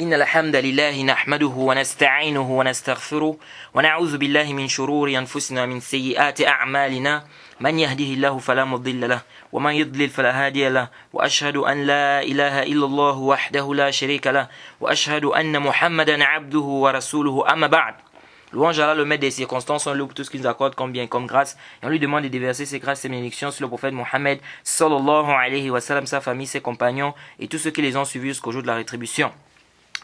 إن الحمد لله نحمده ونستعينه ونستغفره ونعوذ بالله من شرور أنفسنا من سيئات أعمالنا من يهده الله فلا مضل له ومن يضلل فلا هادي له وأشهد أن لا إله إلا الله وحده لا شريك له وأشهد أن محمدا عبده ورسوله أما بعد. Louange à Allah, le maître des circonstances, on loue pour tout ce qu'il nous accorde comme bien, comme grâce, et on lui demande de déverser ses grâces et ses bénédictions sur le prophète Mohammed, sallallahu alayhi wa sallam, sa famille, ses compagnons, et tous ceux qui les ont suivis jusqu'au jour de la rétribution.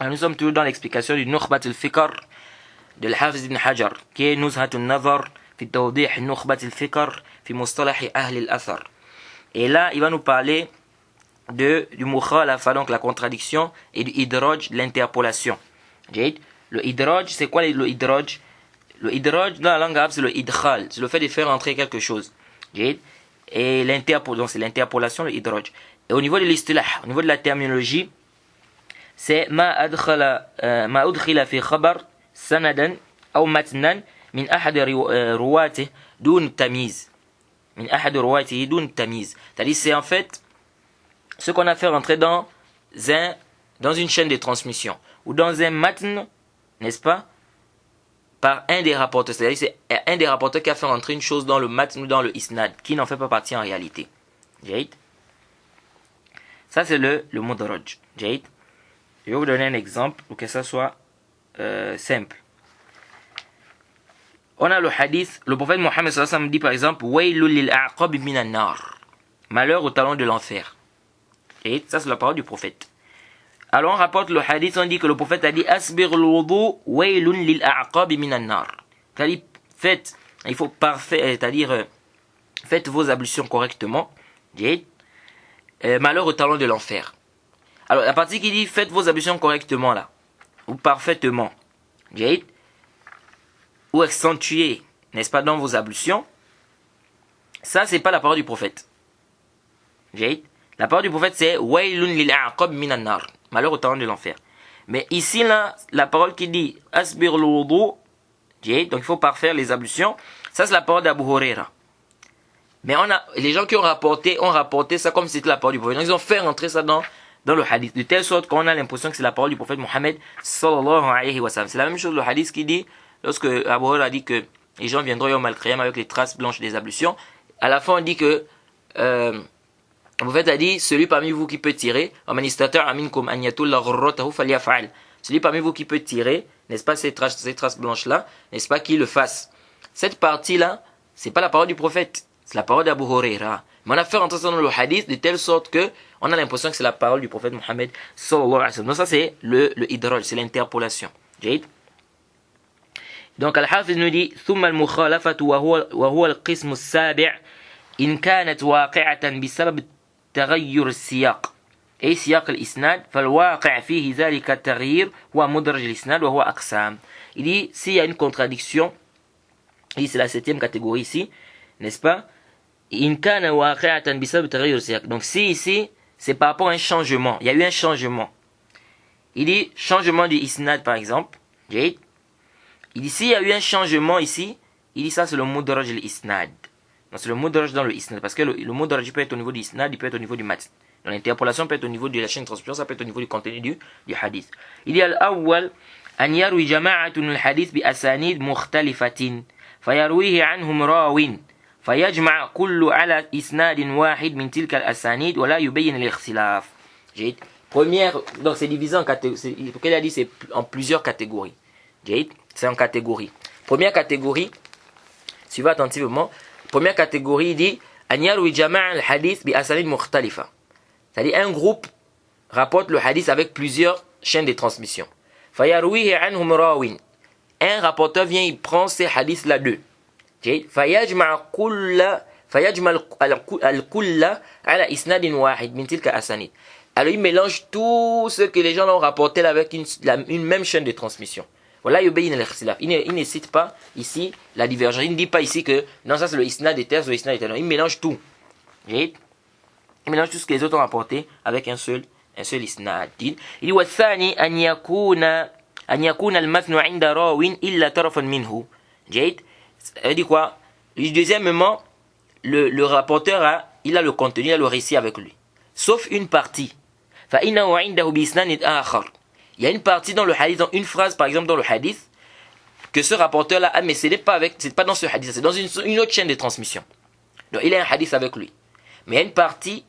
Alors, nous sommes toujours dans l'explication du Nukhbat al-Fikr de l'Hafiz ibn Hajar, qui est Nuzhat al-Nazar, fi tawdih Nukhbat al-Fikr, fi mustalahi ahli al-Athar. Et là, il va nous parler du mukhalafa, donc la contradiction, et du idraj, l'interpolation. Le idraj, c'est quoi le idraj? Le idraj, dans la langue arabe, c'est le idkhal, c'est le fait de faire entrer quelque chose. Et l'interpolation, c'est l'interpolation, le idraj. Et au niveau de l'istilah, au niveau de la terminologie, c'est ma udkhila fi khabar sanadan ou matnan min ahad ruwatih dun tamiz. Min ahad ruwatih dun tamiz. C'est-à-dire, c'est en fait ce qu'on a fait rentrer dans une chaîne de transmission ou dans un matn, n'est-ce pas, par un des rapporteurs. C'est-à-dire c'est un des rapporteurs qui a fait rentrer une chose dans le matn ou dans le isnad, qui n'en fait pas partie en réalité. Ça, c'est le mudaraj. Je vais vous donner un exemple pour que ça soit simple. On a le hadith, le prophète Mohammed sallallahu alayhi wa sallam dit par exemple Waylul lil a'qab minan nar. Malheur au talon de l'enfer. Et ça, c'est la parole du prophète. Alors on rapporte le hadith, on dit que le prophète a dit Asbir al-wudu waylun lil a'qab minan nar. C'est-à-dire, il faut c'est-à-dire faites vos ablutions correctement. Malheur au talon de l'enfer. Alors la partie qui dit faites vos ablutions correctement là, ou parfaitement, ou accentuez, n'est-ce pas, dans vos ablutions, ça c'est pas la parole du prophète. La parole du prophète c'est waylun lil a'qab minan nar. Malheur au talon de l'enfer. Mais ici, là, la parole qui dit Asbir al-wudu, donc il faut parfaire les ablutions, ça c'est la parole d'Abu Huraira. Mais les gens qui ont rapporté ça comme si c'était la parole du prophète. Donc ils ont fait rentrer ça dans le hadith, de telle sorte qu'on a l'impression que c'est la parole du prophète Mohammed sallallahu alayhi wa sallam. C'est la même chose le hadith qui dit, lorsque Abu Huraira a dit que les gens viendront yawm al-qiyam avec les traces blanches des ablutions, à la fin on dit que le prophète a dit, celui parmi vous qui peut tirer, celui parmi vous qui peut tirer, n'est-ce pas, ces traces blanches-là, n'est-ce pas, qu'il le fasse. Cette partie-là, c'est pas la parole du prophète, c'est la parole d'Abu Huraira. Mais on a fait rentrer ça dans le hadith de telle sorte que on a l'impression que c'est la parole du prophète Mohammed sallallahu alayhi wa sallam. Donc ça c'est le idraj, c'est l'interpolation. Donc Al-Hafiz nous dit, ثم المخالفة وهو القسم السابع إن كانت واقعة بسبب تغير السياق أي سياق الإسناد فالواقع فيه ذلك التغيير هو مدرج الإسناد وهو أقسام. Il dit s'il y a une contradiction, il dit c'est la 7e catégorie ici, n'est-ce pas, إن كان واقعة بسبب تغير السياق. Donc si ici c'est par rapport à un changement, il y a eu un changement, il dit changement du isnad par exemple, il dit s'il y a eu un changement ici, il dit ça c'est le mudraj al-isnad. Donc c'est le mudraj dans le isnad, parce que le mudraj peut être au niveau du isnad, il peut être au niveau du matn. Donc l'interpolation peut être au niveau de la chaîne de transmission, ça peut être au niveau du contenu du hadith. Il y a l'awwal an yarwi jama'atun al-hadith bi asanid mukhtalifatin fayarwihi anhum rawin fayajma' kullu ala isnadin wahid min tilka al-asanid wa la yubayyin al-ikhtilaf. Première, donc c'est divisé en catégories, pourquoi il a dit c'est en plusieurs catégories. C'est en catégories. Première catégorie, suivez attentivement. Première catégorie, il dit Anyarwi jama' al-hadith bi asanid mukhtalifa. C'est-à-dire un groupe rapporte le hadith avec plusieurs chaînes de transmission. Fayarwihi anhum rawin. Un rapporteur vient, il prend ces hadiths là d'eux. Fayajma' al-kulla ala isnadin wahid min tilka asanid. Alors il mélange tout ce que les gens ont rapporté là avec une même chaîne de transmission. Voilà, il ne cite pas ici la divergence. Il ne dit pas ici que non, ça c'est le isnad des terres, le isnad des terres. Il mélange tout. Il mélange tout ce que les autres ont rapporté avec un seul isnad. Il dit والثاني أن يكون المثنى عند راو إلا طرفا منه. Il dit quoi? Deuxièmement, le rapporteur il a le contenu, il a le récit avec lui, sauf une partie. فإنه عنده بإسناد آخر. Il y a une partie dans le hadith, dans une phrase par exemple dans le hadith, que ce rapporteur-là, mais c'est pas dans ce hadith, c'est dans une autre chaîne de transmission. Donc il a un hadith avec lui. Mais il y a une partie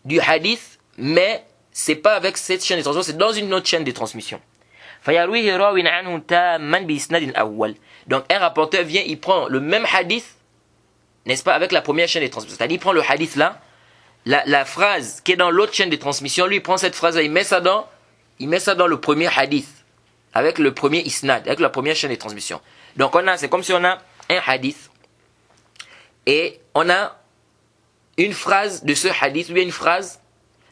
du hadith, mais c'est pas avec cette chaîne de transmission, c'est dans une autre chaîne de transmission. Donc un rapporteur vient, il prend le même hadith, n'est-ce pas, avec la première chaîne de transmission. C'est-à-dire il prend le hadith là, la phrase qui est dans l'autre chaîne de transmission, lui il prend cette phrase là, il met ça dans le premier hadith, avec le premier isnad, avec la première chaîne de transmission. Donc c'est comme si on a un hadith et on a une phrase de ce hadith, ou bien une phrase,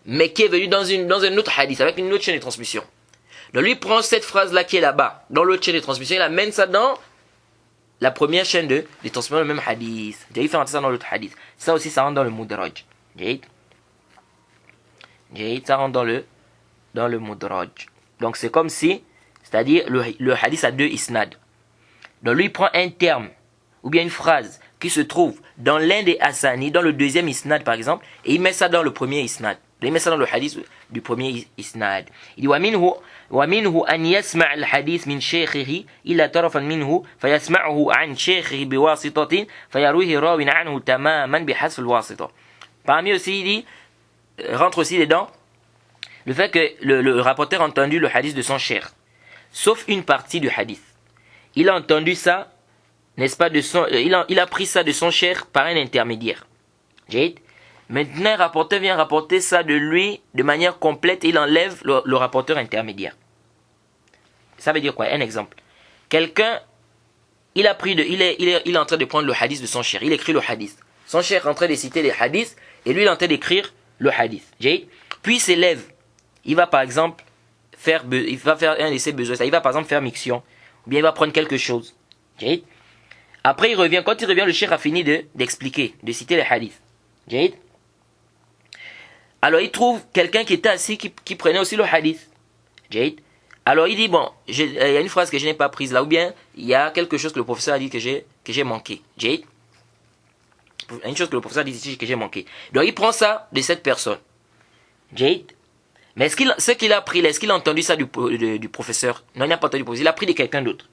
mais qui est venue dans un autre hadith, avec une autre chaîne de transmission. Donc lui prend cette phrase-là qui est là-bas, dans l'autre chaîne de transmission, il amène ça dans la première chaîne de transmission, le même hadith. Il fait rentrer ça dans l'autre hadith. Ça aussi, ça rentre dans le mudraj. Ça rentre dans le mudraj. Donc c'est comme si, c'est-à-dire le hadith a deux isnad. Donc lui prend un terme, ou bien une phrase, qui se trouve dans l'un des asani, dans le deuxième isnad par exemple, et il met ça dans le premier isnad. Il met ça dans le hadith du premier isnad. Il dit ومنه أن يسمع الحديث من شيخه إلا طرفا منه فيسمعه عن شيخه بواسطة فيرويه راو عنه تماما بحذف الواسطة. Parmi aussi, il dit, rentre aussi dedans le fait que le rapporteur a entendu le hadith de son cheikh, sauf une partie du hadith. Il a entendu ça, n'est-ce pas, il a pris ça de son cheikh par un intermédiaire. Maintenant, le rapporteur vient rapporter ça de lui de manière complète et il enlève le rapporteur intermédiaire. Ça veut dire quoi? Un exemple. Quelqu'un, il est en train de prendre le hadith de son cheikh. Il écrit le hadith. Son cheikh est en train de citer les hadiths et lui il est en train d'écrire le hadith. Puis il s'élève. Il va par exemple faire un de ses besoins. Il va par exemple faire miction. Ou bien il va prendre quelque chose. Après il revient. Quand il revient, le cheikh a fini d'expliquer, de citer les hadiths. Alors il trouve quelqu'un qui était assis qui prenait aussi le hadith. Alors il dit bon, il y a une phrase que je n'ai pas prise là, ou bien il y a quelque chose que le professeur a dit que j'ai manqué. Une chose que le professeur a dit ici que j'ai manqué. Donc il prend ça de cette personne. Mais ce qu'il a pris là, est-ce qu'il a entendu ça du professeur? Non, il n'a pas entendu du professeur, il a pris de quelqu'un d'autre.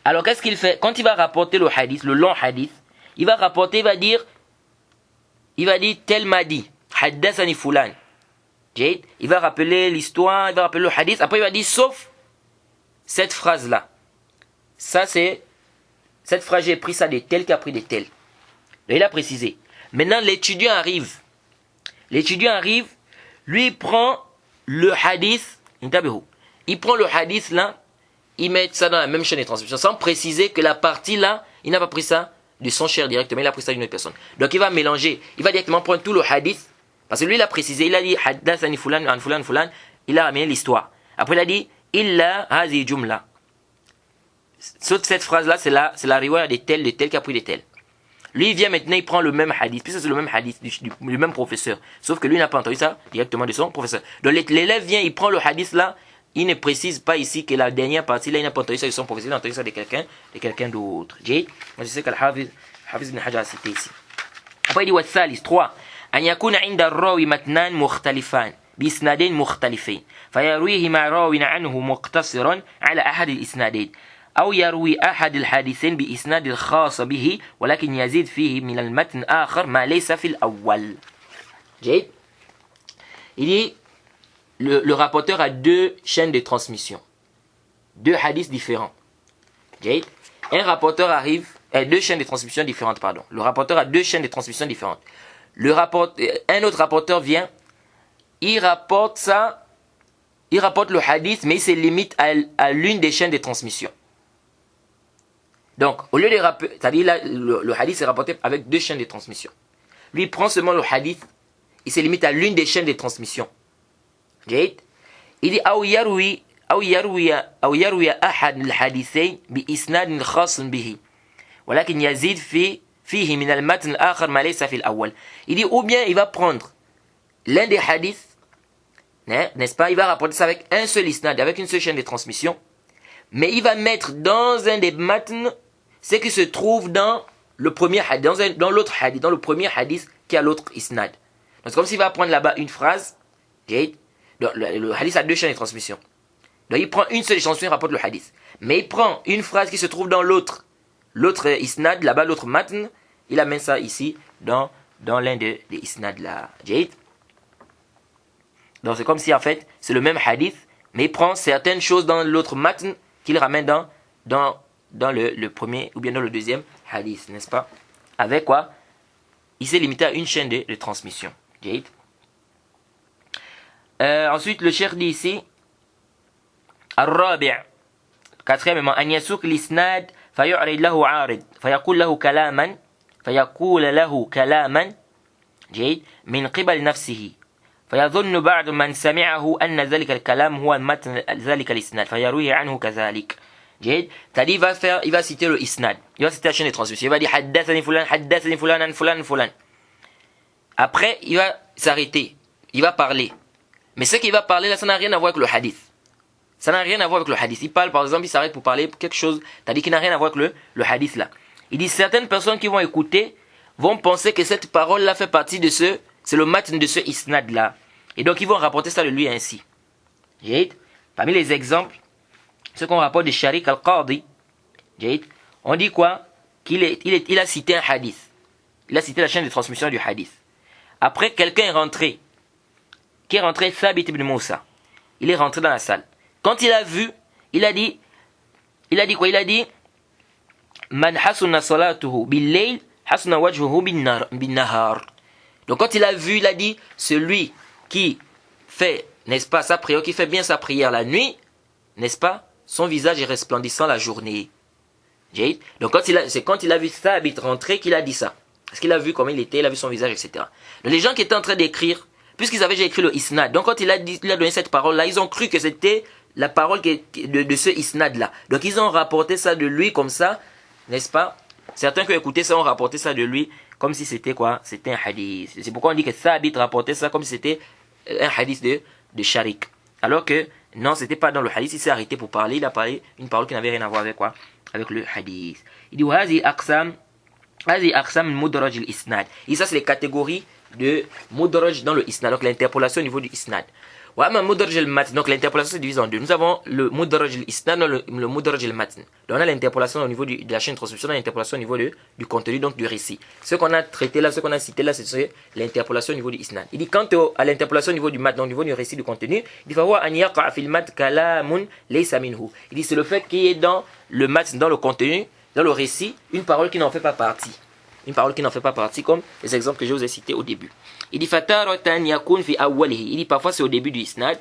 Alors qu'est-ce qu'il fait? Quand il va rapporter le hadith, le long hadith, il va rapporter, il va dire tel m'a dit. Haddathani fulan. Il va rappeler l'histoire, il va rappeler le hadith. Après il va dire sauf cette phrase là. Ça c'est cette phrase, j'ai pris ça de tel qui a pris de tel. Donc, il a précisé. Maintenant l'étudiant arrive. Lui il prend le hadith. Il prend le hadith là. Il met ça dans la même chaîne de transmission sans préciser que la partie là, il n'a pas pris ça de son cheikh directement, il a pris ça d'une autre personne. Donc il va mélanger, il va directement prendre tout le hadith, parce que lui il a précisé, il a dit haddathani fulan an fulan fulan, il a ramené l'histoire. Après il a dit illa hazi jumla. Cette phrase là, c'est la riwaya de tel qui a pris de tel. Lui il vient maintenant, il prend le même hadith, puisque c'est le même hadith du même professeur, sauf que lui n'a pas entendu ça directement de son professeur. Donc l'élève vient, il prend le hadith là, il ne précise pas ici que la dernière partie là, il n'a pas entendu ça de son professeur, il a entendu ça de quelqu'un d'autre. Moi je sais qu'Al-Hafiz ibn Hajar a cité ici. Après il dit والثالث 3 أن يكون عند الراوي متنان مختلفان بإسنادين مختلفين فيرويه مع راو عنه مقتصرا على أحد الإسنادين أو يروي أحد الحديثين بإسناد خاص به ولكن يزيد فيه من المتن آخر ما ليس في الأول. Il dit le rapporteur a deux chaînes de transmission, deux hadiths différents. Un rapporteur arrive, deux chaînes de transmission différentes, pardon. Le rapporteur a deux chaînes de transmission différentes. Un autre rapporteur vient, il rapporte le hadith, mais il se limite à l'une des chaînes de transmission. Donc, au lieu de rapporter, c'est-à-dire là, le hadith est rapporté avec deux chaînes de transmission. Lui, il prend seulement le hadith, il se limite à l'une des chaînes de transmission. Il dit أو يروي أحد الحديثين بإسناد خاص به ولكن يزيد فيه من المتن الآخر ما ليس في الأول. Il dit ou bien il va prendre l'un des hadiths, n'est-ce pas, il va rapporter ça avec un seul isnad, avec une seule chaîne de transmission, mais il va mettre dans un des matn ce qui se trouve dans le premier hadith, dans l'autre hadith, dans le premier hadith qui a l'autre isnad. Donc c'est comme s'il va prendre là-bas une phrase, Donc, le hadith a deux chaînes de transmission. Donc il prend une seule transmission et rapporte le hadith. Mais il prend une phrase qui se trouve dans l'autre isnad, là-bas, l'autre matn, il amène ça ici, dans l'un des isnad là. Donc c'est comme si en fait, c'est le même hadith, mais il prend certaines choses dans l'autre matn qu'il ramène dans le premier ou bien dans le deuxième hadith, n'est-ce pas? Avec quoi? Il s'est limité à une chaîne de transmission. Ensuite, le cheikh dit ici, الرابع quatrièmement أن يسوق الإسناد فيعرض له عارض فيقول له كلاما جيد من قبل نفسه فيظن بعض من سمعه أن ذلك الكلام هو متن ذلك الإسناد فيرويه عنه كذلك جيد. C'est-à-dire il va citer le isnad, il va citer la chaîne de transmission, il va dire حدثني فلان عن فلان. Après il va s'arrêter, il va parler, mais ce qu'il va parler là ça n'a rien à voir avec le hadith. Ça n'a rien à voir avec le hadith. Il parle par exemple, il s'arrête pour parler quelque chose, c'est-à-dire qu'il n'a rien à voir avec le hadith là. Il dit certaines personnes qui vont écouter vont penser que cette parole là fait partie de c'est le matn de ce isnad là. Et donc ils vont rapporter ça de lui ainsi. Parmi les exemples, ce qu'on rapporte de Sharik al-Qadi, on dit quoi? Il a cité un hadith. Il a cité la chaîne de transmission du hadith. Après quelqu'un est rentré. Qui est rentré? Thabit ibn Moussa. Il est rentré dans la salle. Quand il a vu, il a dit quoi? Il a dit Man hasuna salatuhu bil-layl hasuna wajhuhu bin-nahar. Donc quand il a vu, il a dit celui qui fait, n'est-ce pas, sa prière, qui fait bien sa prière la nuit, n'est-ce pas, son visage est resplendissant la journée. Donc quand il a vu Thabit rentrer qu'il a dit ça. Parce qu'il a vu comment il était, il a vu son visage, etc. Donc les gens qui étaient en train d'écrire, puisqu'ils avaient déjà écrit le isnad, donc quand il a donné cette parole-là, ils ont cru que c'était la parole de ce isnad-là. Donc ils ont rapporté ça de lui comme ça, n'est-ce pas? Certains qui ont écouté ça ont rapporté ça de lui comme si c'était quoi? C'était un hadith. C'est pourquoi on dit que Thabit rapportait ça comme si c'était un hadith de Sharik. Alors que non, c'était pas dans le hadith, il s'est arrêté pour parler, il a parlé une parole qui n'avait rien à voir avec quoi? Avec le hadith. Il dit وهذه أقسام مدرج الإسناد. Et ça c'est les catégories de mudraj dans le isnad, donc l'interpolation au niveau du isnad. Donc l'interpolation se divise en deux. Nous avons le mudraj al-isnad et le mudraj al-matn. Donc on a l'interpolation au niveau de la chaîne de transmission, l'interpolation au niveau du contenu, donc du récit. Ce qu'on a traité là, ce qu'on a cité là, c'est l'interpolation au niveau du isnad. Il dit quant à l'interpolation au niveau du matn, donc au niveau du récit, du contenu, il dit il dit c'est le fait qu'il y ait dans le matn, dans le contenu, dans le récit, une parole qui n'en fait pas partie. Une parole qui n'en fait pas partie, comme les exemples que je vous ai cités au début. Il dit fataratan yakun fi awwalihi. Il dit parfois c'est au début du isnad,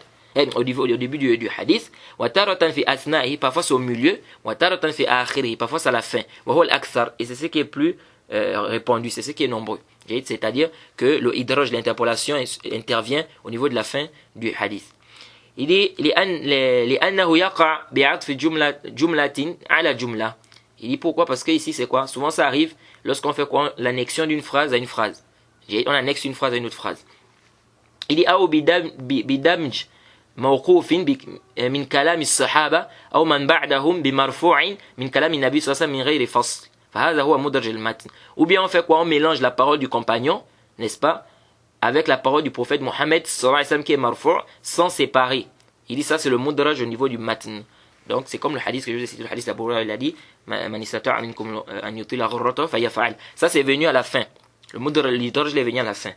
au début du hadith. Wa taratan fi athna'ihi, parfois c'est au milieu. Wa taratan fi akhirihi, parfois c'est à la fin. Wa huwa al-akthar, et c'est ce qui est plus répandu, c'est ce qui est nombreux. C'est-à-dire que le idraj, l'interpolation intervient au niveau de la fin du hadith. Il dit لأنه يقع بعطف جملة على جملة. Il dit pourquoi? Parce que ici c'est quoi? Souvent ça arrive lorsqu'on fait quoi? L'annexion d'une phrase à une phrase. On annexe une phrase à une autre phrase. Il dit أو بدمج موقوف من كلام الصحابة أو من بعدهم بمرفوع من كلام النبي صلى الله عليه وسلم من غير فصل فهذا هو مدرج المتن. Ou bien on fait quoi? On mélange la parole du compagnon, n'est-ce pas, avec la parole du prophète Mohammed sallallahu alayhi wa sallam qui est marfou' sans séparer. Il dit ça c'est le mudraj au niveau du matn. Donc c'est comme le hadith que je vous ai cité, le hadith d'Abu Hurayrah, il a dit ça c'est venu à la fin. Le mudraj est venu à la fin.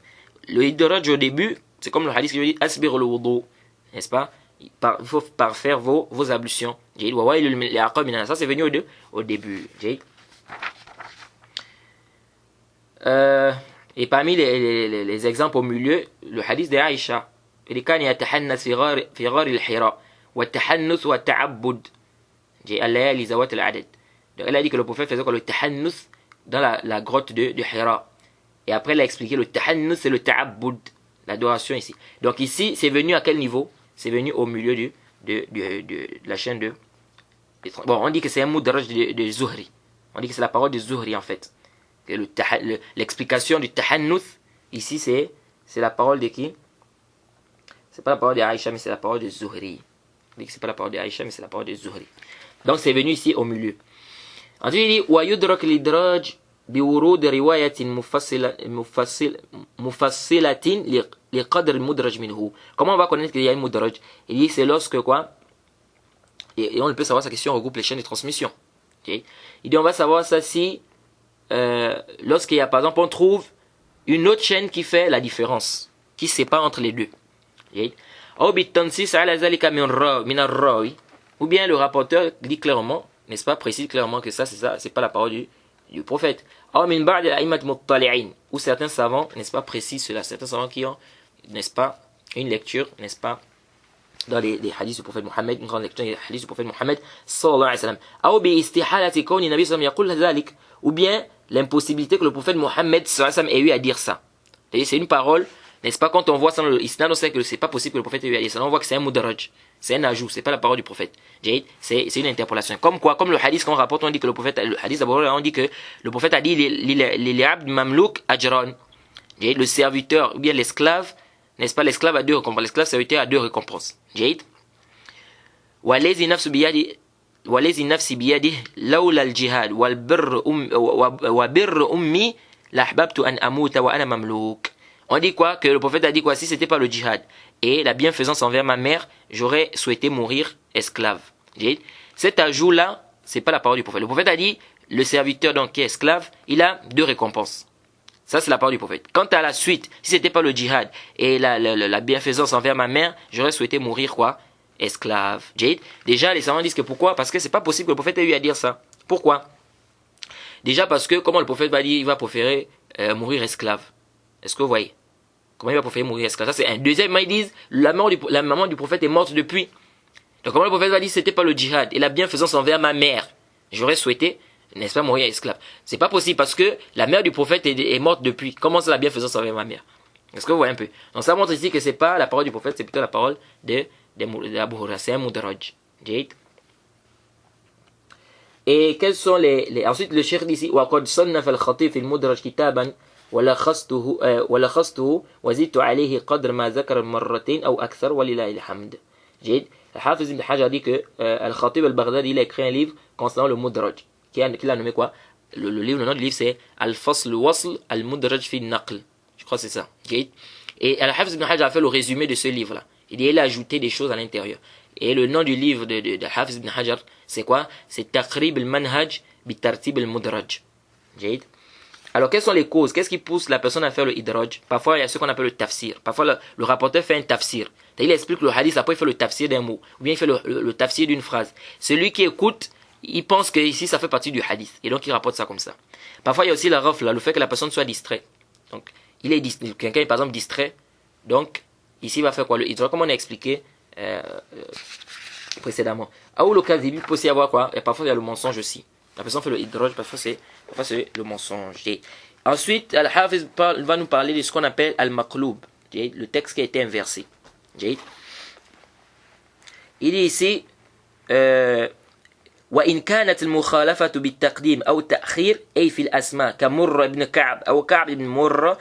Le idraj au début, c'est comme le hadith que je dis asbir le wudu, n'est-ce pas? Il faut parfaire vos ablutions. Ça c'est venu au début. Et parmi les exemples au milieu, le hadith de Aïcha, il كان يتحنث في غار الحراء والتحنث والتعبد الليالي ذوات العدد. Donc elle a dit que le prophète faisait quoi? Le tahannus dans la grotte de Hira. Et après elle a expliqué le tahannus c'est le ta'abbud, l'adoration ici. Donc ici c'est venu à quel niveau? C'est venu au milieu de la chaîne de... Bon, on dit que c'est un mudraj de Zuhri. On dit que c'est la parole de Zuhri en fait. L'explication du tahannus ici c'est la parole de qui? C'est pas la parole de Aïcha mais c'est la parole de Zuhri. On dit que c'est pas la parole de Aïcha mais c'est la parole de Zuhri. Donc c'est venu ici au milieu. Ensuite il dit wa yudrak l'idraj بورود رواية مفصلة لقدر المدرج منه. Comment on va connaître qu'il y a une mudraj? Il dit c'est lorsque quoi, et on peut savoir sa question regroupe les chaînes de transmission. Okay? Il dit on va savoir ça si lorsqu'il y a par exemple on trouve une autre chaîne qui fait la différence, qui sépare entre les deux. Okay? Ou bien le rapporteur dit clairement, n'est-ce pas, précise clairement que ça c'est ça, c'est pas la parole du prophète. Ou certains savants, n'est-ce pas, précisent cela, certains savants qui ont, n'est-ce pas, une lecture, n'est-ce pas, dans les hadiths du prophète Mohammed, une grande lecture des hadiths du prophète Mohammed sallallahu alayhi wa sallam. Ou bien l'impossibilité que le prophète Mohammed sallallahu alayhi wa sallam ait eu à dire ça. C'est une parole, n'est-ce pas, quand on voit ça dans l'islam, on sait que c'est pas possible que le prophète ait eu à dire ça. On voit que c'est un mudaraj, c'est un ajout, c'est pas la parole du prophète. C'est une interpolation. Comme quoi, comme le hadith qu'on rapporte, on dit que le prophète, le hadith d'abord, on dit que le prophète a dit les abd mamlouk ajran. Le serviteur ou bien l'esclave, n'est-ce pas, l'esclave a deux récompenses, l'esclave serviteur a deux récompenses. Walazi nafsi biyadi lawla al-jihad wal birr wa birr ummi la ahbabtu an amuta wa ana mamlouk. On dit quoi? Que le prophète a dit quoi? Si c'était pas le djihad et la bienfaisance envers ma mère, j'aurais souhaité mourir esclave. Cet ajout-là, c'est pas la parole du prophète. Le prophète a dit, le serviteur donc qui est esclave, il a deux récompenses. Ça, c'est la parole du prophète. Quant à la suite, si c'était pas le djihad et la bienfaisance envers ma mère, j'aurais souhaité mourir quoi? Esclave. Déjà, les savants disent que pourquoi? Parce que c'est pas possible que le prophète ait eu à dire ça. Pourquoi? Déjà parce que, comment le prophète va dire, il va préférer mourir esclave. Est-ce que vous voyez? Comment il va préférer mourir esclave? Ça, c'est un. Deuxièmement, ils disent, la maman du prophète est morte depuis. Donc, comment le prophète va dire, c'était pas le djihad et la bienfaisance envers ma mère, j'aurais souhaité, n'est-ce pas, mourir esclave. C'est pas possible parce que la mère du prophète est morte depuis. Comment c'est la bienfaisance envers ma mère? Est-ce que vous voyez un peu? Donc, ça montre ici que c'est pas la parole du prophète, c'est plutôt la parole d'Abu Huraira. C'est un mudaraj. Et quels sont ensuite, le cheikh dit ici, وَقَدْ صَنَّفَ الْخَطِيبُ فِي الْمُدْرَجِ كِتَابًا ولخصته وزدت عليه قدر ما ذكر مرتين أو أكثر ولله الحمد. Al-Hafiz ibn Hajar dit que Al-Khatib al-Baghdadi il a écrit un livre concernant le Mudraj, qui l'a nommé quoi? Le nom du livre c'est Al-Fasl Wasl Al-Mudraj fi Naql. Je crois que c'est ça. Et Al-Hafiz ibn Hajar a fait le résumé de ce livre-là. Il a ajouté des choses à l'intérieur. Et le nom du livre de Al-Hafiz ibn Hajar, c'est quoi? C'est Taqrib al-Manhaj bi Tartib al-Mudraj. Alors, quelles sont les causes? Qu'est-ce qui pousse la personne à faire le idraj? Parfois, il y a ce qu'on appelle le tafsir. Parfois, le rapporteur fait un tafsir. Il explique le hadith, après il fait le tafsir d'un mot. Ou bien il fait le tafsir d'une phrase. Celui qui écoute, il pense que ici, ça fait partie du hadith. Et donc, il rapporte ça comme ça. Parfois, il y a aussi la rafla, le fait que la personne soit distraite. Donc, quelqu'un est par exemple distrait. Donc, ici, il va faire quoi? Le idraj, comme on a expliqué précédemment. Ou le cas, il peut aussi y avoir quoi? Et parfois, il y a le mensonge aussi. La personne fait le idraj, parfois c'est le mensonge. Ensuite, Al-Hafiz va nous parler de ce qu'on appelle Al-Maqloub, le texte qui a été inversé. Il dit ici وإن كانت المخالفة بالتقديم أو التأخير أي في الأسماء كمر بن كعب أو كعب بن مرة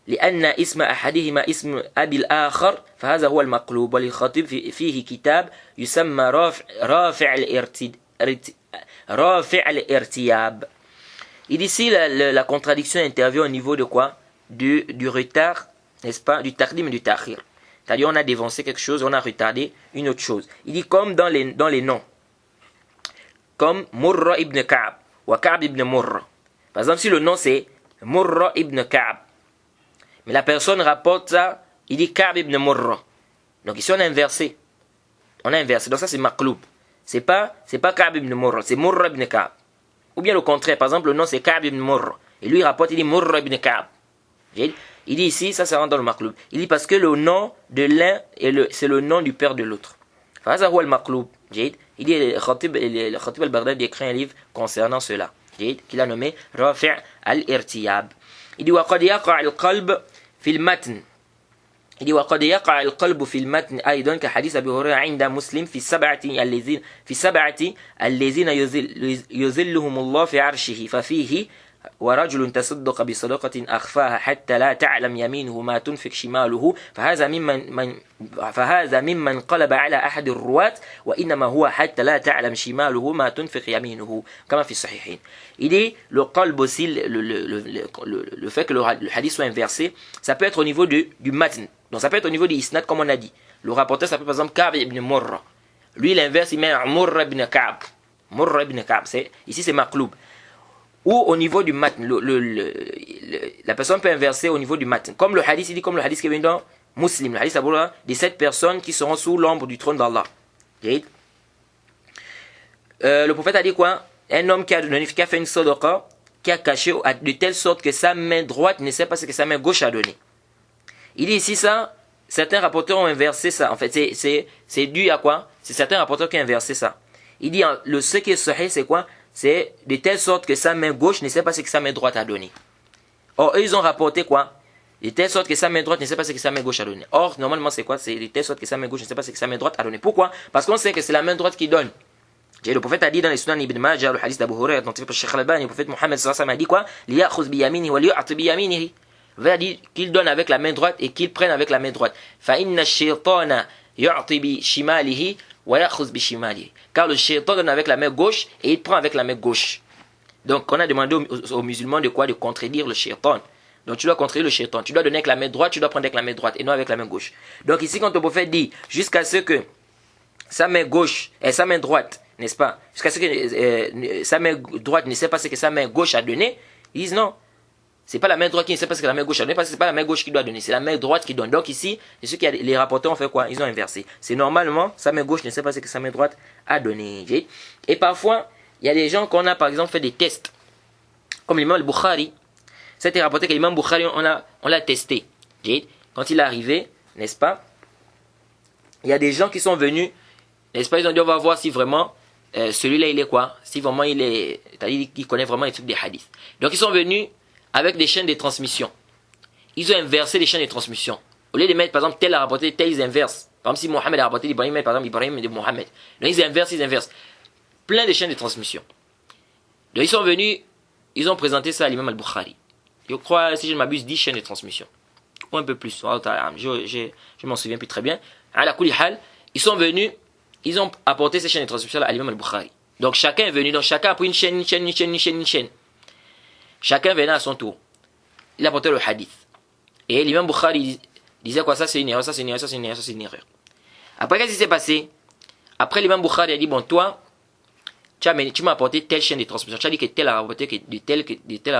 لأن اسم أحدهما اسم أبي الآخر فهذا هو المقلوب. وللخطيب فيه كتاب يسمى رافع الارتياب. Il dit ici la contradiction intervient au niveau de quoi? Du retard, n'est-ce pas? Du taqdim et du ta'khir. C'est-à-dire on a dévancé quelque chose, on a retardé une autre chose. Il dit comme dans les noms. Comme Murra ibn Ka'b ou Ka'b ibn Murra. Par exemple, si le nom c'est Murra ibn Ka'b, mais la personne rapporte ça, il dit Ka'b ibn Murra. Donc ici on a inversé. Donc ça c'est maqloub. C'est pas Ka'b ibn Murra, c'est Murra ibn Ka'b. Ou bien le contraire, par exemple le nom c'est Ka'b ibn Murra. Et lui il rapporte, il dit Murra ibn Ka'b. Il dit ici, ça rentre dans le maqloub. Il dit parce que le nom de l'un c'est le nom du père de l'autre. Faza huwa al-maqloub. Il dit le Khatib al-Baghdadi écrit un livre concernant cela, qu'il a nommé Rafi' al-Irtiyab. Il dit وقد يقع القلب في المتن. Il dit وقد يقع القلب في المتن أيضا كحديث أبي هريرة عند مسلم في السبعة الذين يظلهم الله في عرشه ففيه ورجل تصدق بصدقة أخفاها حتى لا تعلم يمينه ما تنفق شماله فهذا ممن قلب على أحد الرواة وإنما هو حتى لا تعلم شماله ما تنفق يمينه كما في الصحيحين. Il dit le qalb aussi, le fait que le hadith soit inversé, ça peut être au niveau du matn. Donc ça peut être au niveau du isnad comme on a dit. Le rapporteur s'appelle par exemple Ka'b ibn Murra. Lui il inverse, il met Murra ibn Ka'b. Murra ibn Ka'b, ici c'est maqloub. Ou au niveau du matn, la personne peut inverser au niveau du matn. Comme le hadith, il dit comme le hadith qui vient dans Muslim, le hadith à des 7 personnes qui seront sous l'ombre du trône d'Allah. Le prophète a dit quoi? Un homme qui a fait une sadaqa, qui a caché de telle sorte que sa main droite ne sait pas ce que sa main gauche a donné. Il dit ici ça, certains rapporteurs ont inversé ça. En fait, c'est dû à quoi? C'est certains rapporteurs qui ont inversé ça. Il dit, ce qui est sahih, c'est quoi? C'est de telle sorte que sa main gauche ne sait pas ce que sa main droite a donné. Or, eux, ils ont rapporté quoi? De telle sorte que sa main droite ne sait pas ce que sa main gauche a donné. Or, normalement, c'est quoi? C'est de telle sorte que sa main gauche ne sait pas ce que sa main droite a donné. Pourquoi? Parce qu'on sait que c'est la main droite qui donne. Le prophète a dit dans les Sunan Ibn Majah, le hadith d'Abu Hurairah, dont il fait Sheikh Al-Albani, le prophète Mohammed sallallahu alayhi wa sallam a dit quoi? Liya'khuz bi yaminihi wa liyu'ti bi yaminihi. Il veut dire qu'il donne avec la main droite et qu'il prenne avec la main droite. Fa inna ash-shaytana yu'ti bi shimalihi wa ya'khuz bi shimalihi. Car le shaytan donne avec la main gauche et il prend avec la main gauche. Donc on a demandé aux musulmans de quoi? De contredire le shaytan. Donc tu dois contredire le shaytan. Tu dois donner avec la main droite, tu dois prendre avec la main droite et non avec la main gauche. Donc ici quand le prophète dit jusqu'à ce que sa main gauche et sa main droite, n'est-ce pas? Jusqu'à ce que sa main droite ne sait pas ce que sa main gauche a donné, ils disent non. C'est pas la main droite qui ne sait pas ce que la main gauche a donné, parce que c'est pas la main gauche qui doit donner, c'est la main droite qui donne. Donc ici, les rapporteurs ont fait quoi? Ils ont inversé. C'est normalement, sa main gauche ne sait pas ce que sa main droite a donné. Et parfois, il y a des gens qu'on a par exemple fait des tests. Comme l'imam al-Bukhari. C'était rapporté que l'imam Bukhari, on l'a testé. Quand il est arrivé, n'est-ce pas? Il y a des gens qui sont venus, n'est-ce pas? Ils ont dit on va voir si vraiment celui-là il est quoi? Si vraiment il est, c'est-à-dire qu'il connaît vraiment les trucs des hadiths. Donc ils sont venus avec des chaînes de transmission. Ils ont inversé les chaînes de transmission. Au lieu de mettre par exemple tel a rapporté, tel ils inversent. Par exemple si Mohamed a rapporté d'Ibrahim, par exemple Ibrahim de Mohamed. Donc ils inversent. Plein de chaînes de transmission. Donc ils sont venus, ils ont présenté ça à l'imam al-Bukhari. Je crois, si je ne m'abuse, 10 chaînes de transmission. Ou un peu plus. Je m'en souviens plus très bien. À la Kulihal, ils sont venus, ils ont apporté ces chaînes de transmission à l'imam al-Bukhari. Donc chacun est venu, donc chacun a pris une chaîne. Chacun venait à son tour. Il apportait le hadith. Et l'imam Bukhari disait quoi? Ça c'est une erreur, ça c'est une erreur, ça c'est une erreur, ça c'est une erreur. Après, qu'est-ce qui s'est passé? Après, l'imam Bukhari a dit, bon, toi, tu m'as apporté telle chaîne de transmission. Tu as dit que tel a rapporté de tel, tel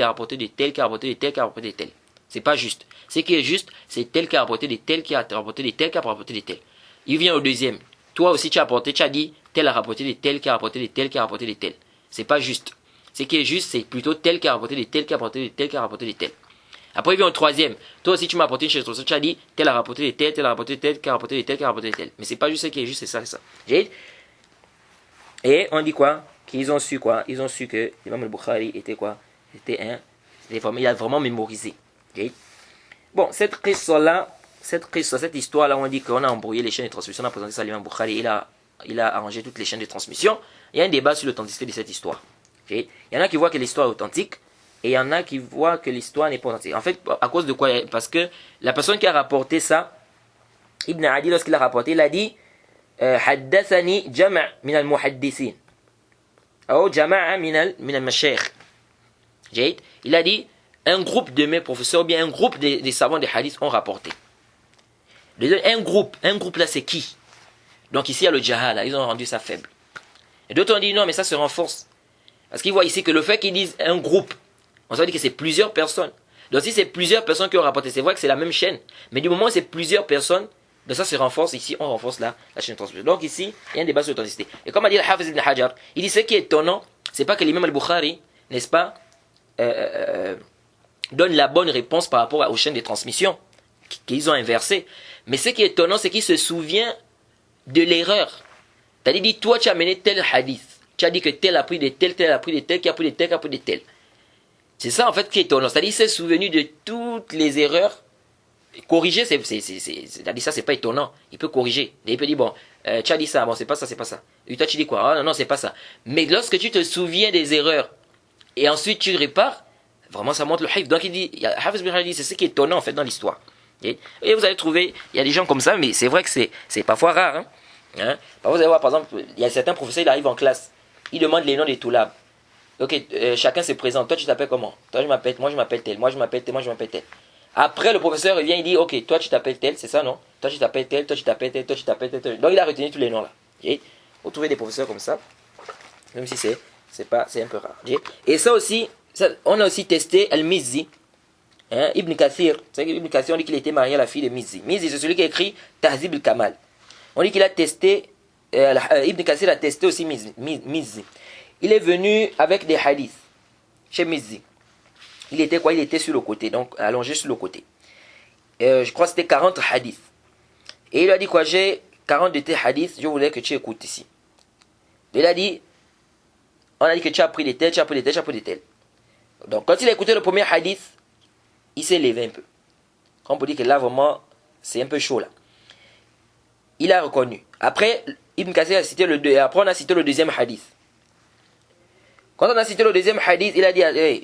a rapporté de tel, qui a rapporté de tel, qui a rapporté de tel. C'est pas juste. Ce qui est juste, c'est tel qui a rapporté de tel, qui a rapporté de tel, qui a rapporté de tel. Il vient au deuxième. Toi aussi, tu as dit tel a rapporté de tel, qui a rapporté de tel, qui a rapporté de tel. C'est pas juste. Ce qui est juste, c'est plutôt tel qui a rapporté de tel, qui a rapporté de tel, qui a rapporté de tel. Après, il vient au troisième. Toi aussi, tu m'as apporté une chaîne de transmission. Tu as dit tel a rapporté de tel, tel a rapporté de tel, qui a rapporté de tel, qui a rapporté de tel. Mais c'est pas juste ce qui est juste, c'est ça, c'est ça. Et on dit quoi? Qu'ils ont su quoi? Ils ont su que l'imam al-Bukhari était quoi? Il a vraiment mémorisé. Okay? Bon, cette histoire-là, on dit qu'on a embrouillé les chaînes de transmission, on a présenté ça à l'imam Bukhari, il a arrangé toutes les chaînes de transmission. Il y a un débat sur l'authenticité de cette histoire. Okay? Il y en a qui voient que l'histoire est authentique, et il y en a qui voient que l'histoire n'est pas authentique. En fait, à cause de quoi? Parce que la personne qui a rapporté ça, Ibn Adi, lorsqu'il a rapporté, il a dit حدثني جمع من المحدثين أو جماعة من المشايخ. Il a dit un groupe de mes professeurs, ou bien un groupe des savants des hadiths ont rapporté. Un groupe là c'est qui? Donc ici il y a le jahala, ils ont rendu ça faible. Et d'autres ont dit non mais ça se renforce. Parce qu'ils voient ici que le fait qu'ils disent un groupe, on s'est dit que c'est plusieurs personnes. Donc si c'est plusieurs personnes qui ont rapporté, c'est vrai que c'est la même chaîne. Mais du moment où c'est plusieurs personnes, donc ça se renforce, ici on renforce la chaîne de transmission. Donc ici, il y a un débat sur l'authenticité. Et comme a dit le Hafiz ibn Hajar, il dit ce qui est étonnant, c'est pas que l'imam al-Bukhari, n'est-ce pas, donne la bonne réponse par rapport aux chaînes de transmission qu'ils ont inversées. Mais ce qui est étonnant, c'est qu'il se souvient de l'erreur. C'est-à-dire, dit, toi tu as mené tel hadith. Tu as dit que tel a pris de tel, tel a pris de tel, qui a pris de tel, qui a pris de tel. C'est ça en fait qui est étonnant. C'est-à-dire, il s'est souvenu de toutes les erreurs. Corriger, c'est-à-dire ça, c'est pas étonnant. Il peut corriger. Et il peut dire, bon, tu as dit ça, bon, c'est pas ça, c'est pas ça. Et toi, tu dis quoi? Ah non, non, c'est pas ça. Mais lorsque tu te souviens des erreurs et ensuite tu répares, vraiment ça montre le hifz. Donc il dit, Hafiz ibn Hajar dit, c'est ce qui est étonnant en fait dans l'histoire. Et vous allez trouver, il y a des gens comme ça, mais c'est vrai que c'est parfois rare. Parfois vous allez voir, par exemple, il y a certains professeurs, il arrive en classe, il demande les noms des toulabs. Ok, chacun se présente. Toi tu t'appelles comment? Toi je m'appelle, moi je m'appelle tel, moi je m'appelle tel, moi je m'appelle tel. Après le professeur revient, il dit, ok, toi tu t'appelles tel, c'est ça non? Toi tu t'appelles tel, toi tu t'appelles tel, toi tu t'appelles tel. Donc il a retenu tous les noms là. Vous trouvez des professeurs comme ça, même si c'est un peu rare. Et ça aussi, on a aussi testé Al-Mizzi. Ibn Kathir, Ibn Kathir, on dit qu'il était marié à la fille de Mizzi. Mizzi, c'est celui qui a écrit Tahzib al-Kamal. On dit qu'il a testé, Ibn Kathir a testé aussi Mizzi. Il est venu avec des hadiths chez Mizzi. Il était quoi? Il était sur le côté, donc allongé sur le côté. Je crois que c'était 40 hadiths. Et il a dit quoi? J'ai 40 de tes hadiths, je voulais que tu écoutes ici. Il a dit, on a dit que tu as pris des tels, tu as pris des tels, tu as pris des tels. Donc quand il a écouté le premier hadith, il s'est levé un peu. On peut dire que là, vraiment, c'est un peu chaud là. Il a reconnu. Après, Ibn Kathir a cité le deux. Après, on a cité le deuxième hadith. Quand on a cité le deuxième hadith, il a dit, hey,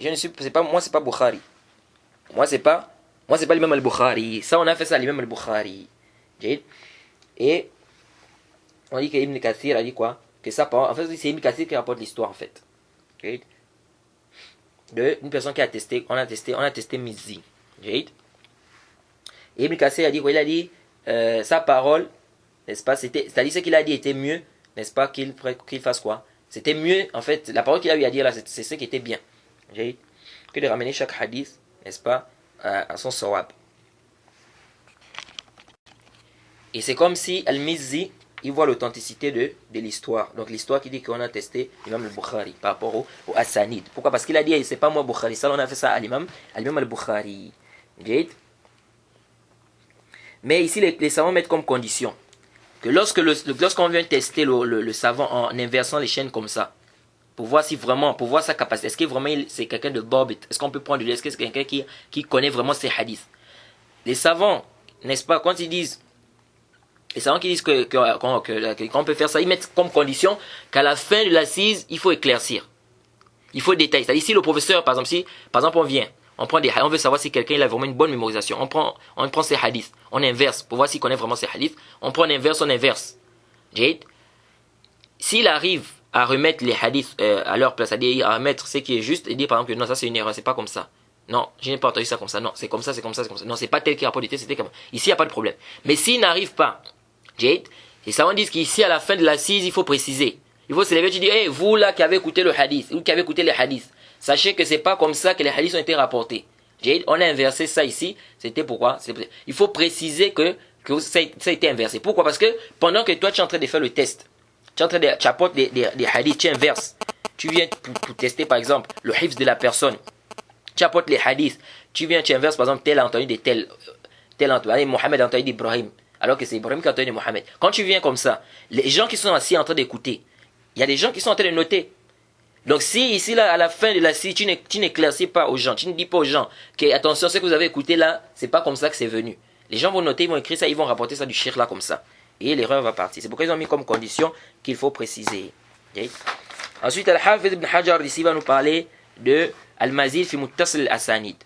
moi, c'est pas Bukhari. Moi, c'est pas l'imam al-Bukhari. Ça, on a fait ça à l'imam al-Bukhari. Et on dit que Ibn Kathir a dit quoi? Que ça, en fait, c'est Ibn Kathir qui rapporte l'histoire, en fait. Une personne qui a testé, on a testé Mizzi. Et Ibn Kathir a dit quoi? Il a dit sa parole, n'est-ce pas, c'est-à-dire ce qu'il a dit était mieux, n'est-ce pas, qu'il fasse quoi? C'était mieux, en fait, la parole qu'il a eu à dire là, c'est ce qui était bien. Que de ramener chaque hadith, n'est-ce pas, à son sawab. Et c'est comme si Al-Mizzi, il voit l'authenticité de l'histoire. Donc l'histoire qui dit qu'on a testé l'imam al-Bukhari par rapport au Assanid. Pourquoi? Parce qu'il a dit, c'est pas moi Bukhari, ça on a fait ça à l'imam al-Bukhari. Mais ici les savants mettent comme condition que lorsqu'on vient tester le savant en inversant les chaînes comme ça, pour voir sa capacité, est-ce que vraiment c'est quelqu'un de Bobit, est-ce qu'on peut prendre de lui, est-ce que c'est quelqu'un qui connaît vraiment ses hadiths. Les savants, n'est-ce pas, quand ils disent, les savants qui disent qu'on peut faire ça, ils mettent comme condition qu'à la fin de l'assise, il faut éclaircir. Il faut détailler. C'est-à-dire si le professeur, par exemple on veut savoir si quelqu'un il a vraiment une bonne mémorisation. On prend ses hadiths, on inverse pour voir s'il connaît vraiment ses hadiths. On prend on inverse. S'il arrive à remettre les hadiths à leur place, c'est-à-dire à remettre ce qui est juste et dire par exemple que non, ça c'est une erreur, c'est pas comme ça. Non, je n'ai pas entendu ça comme ça. Non, c'est comme ça, c'est comme ça, c'est comme ça. Non, c'est pas tel qui rapporte c'était comme ça. Ici, il n'y a pas de problème. Mais s'il n'arrive pas, les savants disent qu'ici, à la fin de l'assise, il faut préciser. Il faut se lever et dire, hey, vous là qui avez écouté le hadith, vous qui avez écouté les hadiths, sachez que c'est pas comme ça que les hadiths ont été rapportés. On a inversé ça ici. C'était pourquoi? Il faut préciser que ça a été inversé. Pourquoi? Parce que pendant que toi tu es en train de faire le test, tu apportes des hadiths, tu inverses. Tu viens pour tester par exemple le hifz de la personne. Tu apportes les hadiths. Tu inverses par exemple tel a entendu de tel entendu, Mohamed a entendu d'Ibrahim. Alors que c'est Ibrahim qui a entendu de Mohamed. Quand tu viens comme ça, les gens qui sont assis en train d'écouter, il y a des gens qui sont en train de noter. Donc si ici là à la fin de la série tu n'éclaircis pas aux gens, tu ne dis pas aux gens que attention ce que vous avez écouté là, c'est pas comme ça que c'est venu. Les gens vont noter, ils vont écrire ça, ils vont rapporter ça du shirk là comme ça. Et l'erreur va partir. C'est pourquoi ils ont mis comme condition qu'il faut préciser. Ensuite Al-Hafiz ibn Hajar ici va nous parler de Al-Mazid fi Muttasil al-Asanid.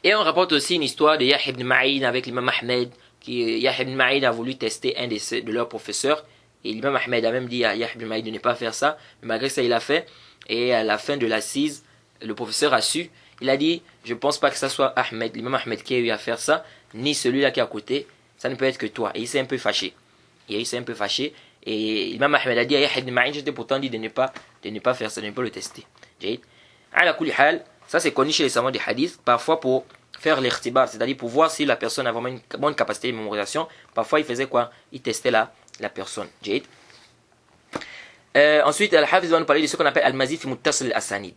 Et on rapporte aussi une histoire de Yahya ibn Ma'in avec l'imam Ahmed. Yahya ibn Ma'in a voulu tester un de leurs professeurs. Et l'imam Ahmed a même dit à Yahya ibn Ma'in de ne pas faire ça. Mais malgré ça, il a fait. Et à la fin de l'assise, le professeur a su. Il a dit, je ne pense pas que ça soit Ahmed, l'imam Ahmed qui a eu à faire ça, ni celui-là qui est à côté. Ça ne peut être que toi. Et il s'est un peu fâché. Et l'imam Ahmed a dit à Yahya ibn Ma'in, je t'ai pourtant dit de ne pas faire ça, de ne pas le tester. Ala kulli hal, ça c'est connu chez les savants des hadiths, parfois pour faire l'irtibar, c'est-à-dire pour voir si la personne a vraiment une bonne capacité de mémorisation. Parfois il faisait quoi? Il testait la personne. Ensuite, Al-Hafiz va nous parler de ce qu'on appelle Al-Mazid fi Muttasil al-Asanid.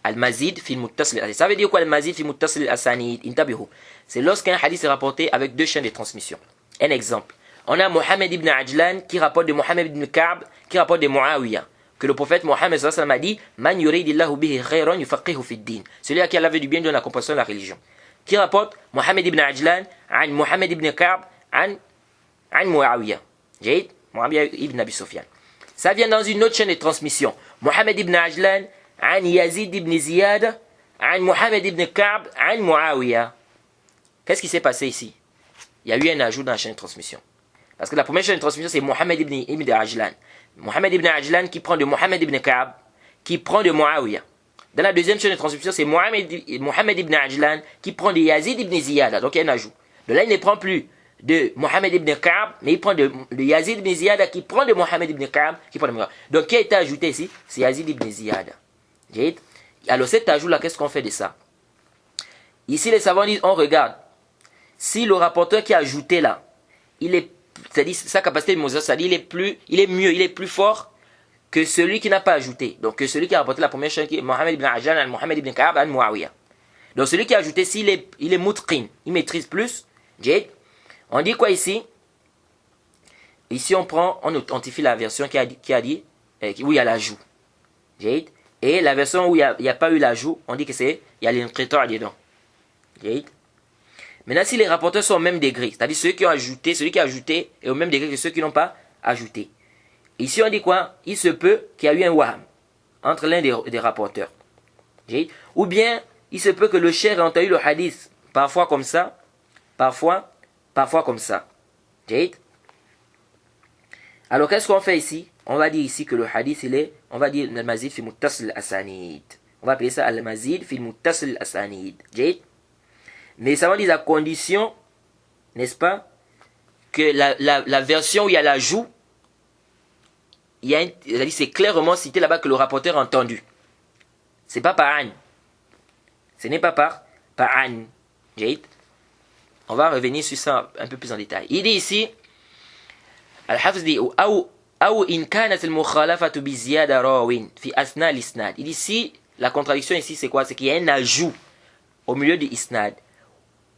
Al-Mazid fi Muttasil al-Asanid. Ça veut dire quoi Al-Mazid fi Muttasil al-Asanid? Intabihu. C'est lorsqu'un hadith est rapporté avec deux chaînes de transmission. Un exemple. On a Mohamed ibn Ajlan qui rapporte de Mohamed ibn Ka'b qui rapporte de Muawiyah. Que le prophète Mohammed sallallahu alayhi wa sallam a dit Man yuridillahu bihi khayran yufaqihu fi din. Celui à qui Allah veut du bien donne la compréhension de la religion. Qui rapporte Mohamed ibn Ajlan an Mohamed ibn Ka'b an Muawiyah. Muawiyah ibn Abi Sufyan. Ça vient dans une autre chaîne de transmission. Mohamed ibn Ajlan, an Yazid ibn Ziyad, an Mohamed ibn Ka'b, an Muawiyah. Qu'est-ce qui s'est passé ici? Il y a eu un ajout dans la chaîne de transmission. Parce que la première chaîne de transmission, c'est Mohamed ibn Ajlan. Mohamed ibn Ajlan qui prend de Mohamed ibn Ka'b, qui prend de Muawiyah. Dans la deuxième chaîne de transmission, c'est Mohamed ibn Ajlan qui prend de Yazid ibn Ziyad. Donc il y a un ajout. Donc là, il ne prend plus de Mohamed ibn Ka'b, mais il prend de Yazid ibn Ziyad qui prend de Mohamed ibn Ka'b, qui prend de Muawiyah. Donc qui a été ajouté ici? C'est Yazid ibn Ziyad. Alors cet ajout-là, qu'est-ce qu'on fait de ça? Ici, les savants disent, on regarde. Si le rapporteur qui a ajouté là, c'est-à-dire sa capacité de Moses, c'est-à-dire il est mieux, il est plus fort que celui qui n'a pas ajouté. Donc que celui qui a rapporté la première chaîne, qui est Mohamed ibn Ajlan, Mohamed ibn Ka'b, al Muawiyah. Donc celui qui a ajouté, s'il est, il est mutqin, il maîtrise plus. On dit quoi ici? Ici on authentifie la version qui a dit où il y a l'ajout. Et la version où il n'y a pas eu l'ajout, on dit que il y a l'inqita' dedans. Maintenant, si les rapporteurs sont au même degré, c'est-à-dire celui qui a ajouté est au même degré que ceux qui n'ont pas ajouté. Ici, on dit quoi? Il se peut qu'il y ait eu un waham entre l'un des rapporteurs. Ou bien, il se peut que le cheikh ait entendu le hadith, parfois comme ça, parfois comme ça. Alors, qu'est-ce qu'on fait ici? On va dire ici que le hadith, on va dire al-mazid fi muttasil al-asanid. On va appeler ça al-mazid fi muttasil al-asanid. Mais ça va dire à condition, n'est-ce pas, que la version où il y a l'ajout, c'est clairement cité là-bas que le rapporteur a entendu. C'est pas par an. Ce n'est pas par an. On va revenir sur ça un peu plus en détail. Il dit ici, Al-Hafiz dit, أو إن كانت المخالفة بزيادة راو في أثناء الإسناد. Il dit ici, la contradiction ici c'est quoi? C'est qu'il y a un ajout au milieu du isnad.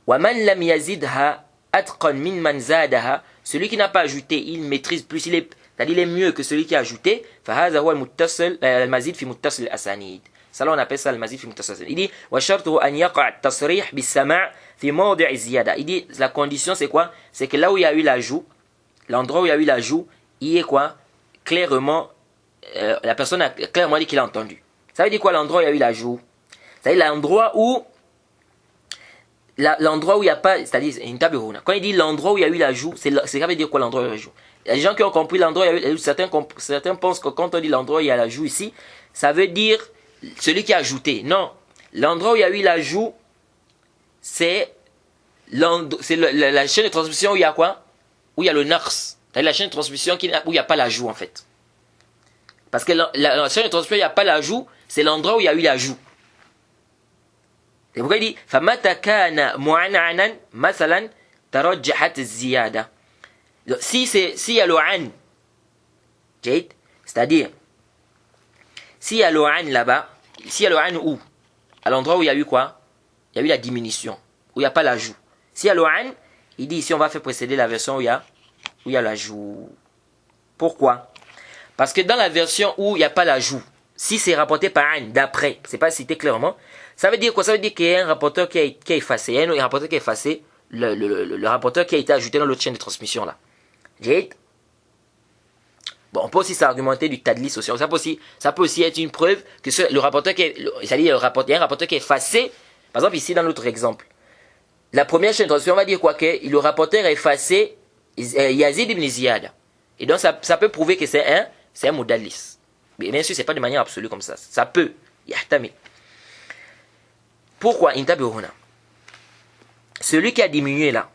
وَمَنْ لَمْ يَزِدْهَا أَتْقًا مِنْ مَنْ زَادَهَا. Celui qui n'a pas ajouté, il maîtrise plus, c'est-à-dire il est mieux que celui qui a ajouté. فَهَذَا هو المزيد في متصل الأسانيد. Ça là on appelle ça le mazid fi muttasil. Il dit وَشَرْطُهُ أَنْ يَقَعَ التَّصْرِيحُ بِالسَّمَاعِ في موضع الزيادة. Il dit la condition c'est quoi? C'est que là où il y a eu l'ajout, l'endroit où il y a eu l'ajout, il est quoi? Clairement, la personne a clairement dit qu'il a entendu. Ça veut dire quoi l'endroit où il y a eu l'ajout? Ça veut dire l'endroit où il n'y a pas, c'est-à-dire une table ronde. Quand il dit l'endroit où il y a eu l'ajout, ça veut dire quoi l'endroit où il y a eu l'ajout? Il y a des gens qui ont compris l'endroit où il y a eu, certains pensent que quand on dit l'endroit où il y a l'ajout ici, ça veut dire celui qui a ajouté. Non, l'endroit où il y a eu l'ajout, c'est la chaîne de transmission où il y a quoi? Où il y a le naqs. C'est la chaîne de transmission où il n'y a pas l'ajout en fait. Parce que la chaîne de transmission où il n'y a pas l'ajout, c'est l'endroit où il y a eu l'ajout. C'est pourquoi il dit فَمَتَى كَانَ مُعَنْعَنًا مَثَلًا تَرَجَّحَتْ الزِّيَادَةِ. S'il y a le an, c'est-à-dire s'il y a le an là-bas, s'il y a le an où? À l'endroit où il y a eu quoi? Il y a eu la diminution, où il n'y a pas l'ajout. S'il y a le an, il dit ici on va faire précéder la version où il y a l'ajout. Pourquoi? Parce que dans la version où il n'y a pas l'ajout, si c'est rapporté par un d'après, c'est pas cité clairement, ça veut dire quoi? Ça veut dire qu'il y a un rapporteur qui a effacé, il y a un rapporteur qui a effacé le rapporteur qui a été ajouté dans l'autre chaîne de transmission là. Bon, on peut aussi s'argumenter du tadlis aussi. Ça peut aussi être une preuve que le rapporteur c'est-à-dire il y a un rapporteur qui est effacé. Par exemple ici dans notre exemple, la première chaîne de transmission on va dire quoi? Que le rapporteur a effacé Yazid ibn Ziyad. Et donc ça peut prouver que c'est un mudallis. Mais bien sûr, c'est pas de manière absolue comme ça. Ça peut. Yahtamil. Pourquoi? Intabiruna. Celui qui a diminué là.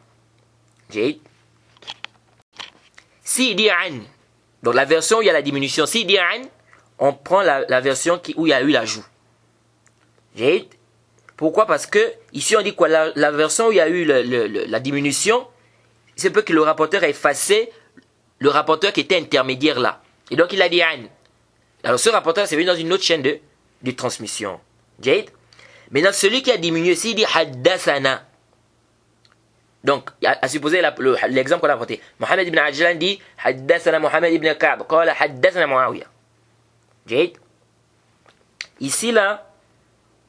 S'il dit an, donc la version où il y a la diminution, s'il dit an, on prend la version où il y a eu l'ajout. Pourquoi? Parce que ici on dit quoi? La version où il y a eu la diminution, c'est peu que le rapporteur a effacé le rapporteur qui était intermédiaire là. Et donc il a dit an. Alors ce rapporteur c'est venu dans une autre chaîne de transmission. Maintenant celui qui a diminué, s'il dit haddathana, donc à supposer l'exemple qu'on a apporté, Mohamed ibn Ajlan dit haddathana Mohamed ibn Ka'b qala haddathana Muawiyah. Ici là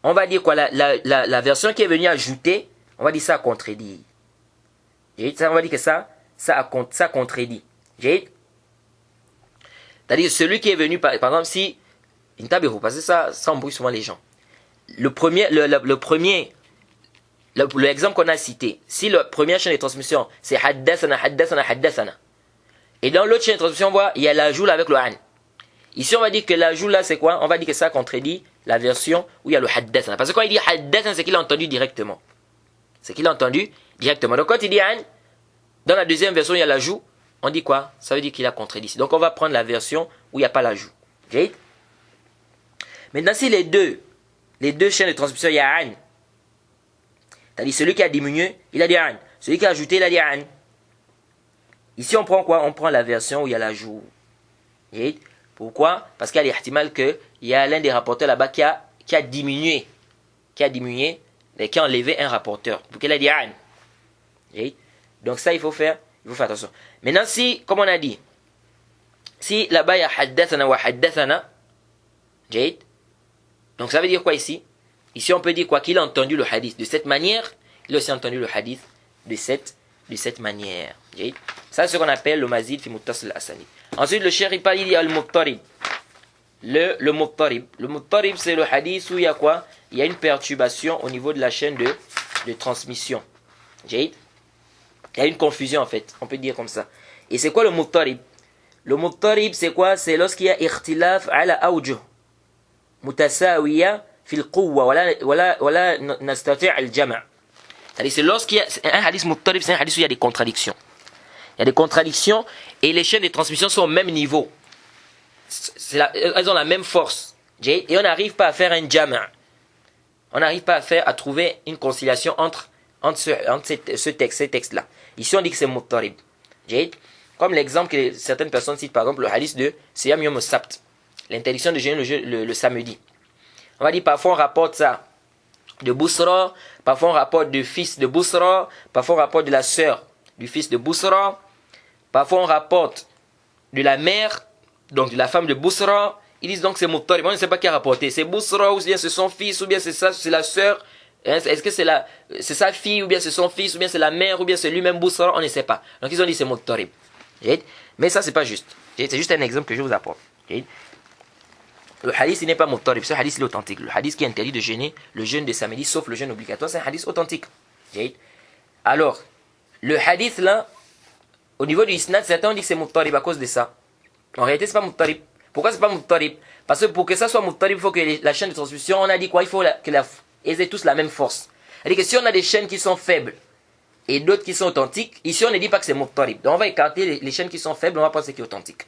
on va dire quoi? La version qui est venue ajouter, on va dire ça contredit. On va dire que ça contredit. C'est-à-dire celui qui est venu, par exemple, si, parce que ça embrouille souvent les gens. L'exemple qu'on a cité, si la première chaîne de transmission, c'est haddathana, haddathana, haddathana, et dans l'autre chaîne de transmission, on voit, il y a l'ajout avec le an. Ici, on va dire que l'ajout là, c'est quoi? On va dire que ça contredit la version où il y a le haddathana. Parce que quand il dit haddathana, c'est qu'il a entendu directement. Donc quand il dit an, dans la deuxième version, il y a l'ajout, on dit quoi? Ça veut dire qu'il a contredit. Donc on va prendre la version où il n'y a pas l'ajout. Okay? Maintenant, si les deux chaînes de transmission, il y a an, c'est-à-dire celui qui a diminué, il a dit an. Celui qui a ajouté, il a dit an. Ici, on prend quoi? On prend la version où il y a l'ajout. Okay? Pourquoi? Parce qu'il y a l'ihtimal qu'il y a l'un des rapporteurs là-bas qui a diminué, et qui a enlevé un rapporteur. Pour qu'il a dit an. Okay? Donc ça, il faut faire attention. Maintenant, si, comme on a dit, si là-bas il y a haddathana wa haddathana, donc ça veut dire quoi ici? Ici, on peut dire quoi? Qu'il a entendu le hadith de cette manière, il a aussi entendu le hadith de cette manière. Ça, c'est ce qu'on appelle le mazid fi muttasil al-asani. Ensuite, le cheikh il dit al-muttarib. Le muttarib, c'est le hadith où il y a quoi? Il y a une perturbation au niveau de la chaîne de transmission. Il y a une confusion en fait, on peut dire comme ça. Et c'est quoi le muttarib? Le muttarib, c'est quoi? C'est lorsqu'il y a ikhtilaf ala awjuh mutasawiya fil quwwa wala nastati' al-jama'. C'est-à-dire c'est lorsqu'il y a un hadith muttarib, c'est un hadith où il y a des contradictions. Il y a des contradictions et les chaînes de transmission sont au même niveau. Elles ont la même force. Et on n'arrive pas à faire un jama'. On n'arrive pas à trouver une conciliation entre ces textes-là. Ici, on dit que c'est muttarib. Comme l'exemple que certaines personnes citent, par exemple, le hadith de Siyam Yom Sabt, l'interdiction de jeûner le samedi. On va dire, parfois on rapporte ça de Bousra, parfois on rapporte du fils de Bousra, parfois on rapporte de la sœur du fils de Bousra, parfois on rapporte de la mère, donc de la femme de Bousra. Ils disent donc c'est muttarib. On ne sait pas qui a rapporté. C'est Bousra, ou bien c'est son fils, ou bien c'est la sœur. Est-ce que c'est sa fille, ou bien c'est son fils, ou bien c'est la mère, ou bien c'est lui-même Bousra, on ne sait pas. Donc ils ont dit c'est muttarib. Mais ça c'est pas juste. C'est juste un exemple que je vous apporte. Le hadith il n'est pas muttarib, ce hadith il est authentique. Le hadith qui interdit de jeûner le jeûne de samedi, sauf le jeûne obligatoire, c'est un hadith authentique. Alors, le hadith là, au niveau du isnad, certains ont dit que c'est muttarib à cause de ça. En réalité c'est pas muttarib. Pourquoi c'est pas muttarib? Parce que pour que ça soit muttarib, il faut que la chaîne de transmission, on a dit quoi? Il faut qu'ils aient tous la même force. C'est-à-dire que si on a des chaînes qui sont faibles et d'autres qui sont authentiques, ici on ne dit pas que c'est muttarib. Donc on va écarter les chaînes qui sont faibles, on va prendre ce qui est authentique.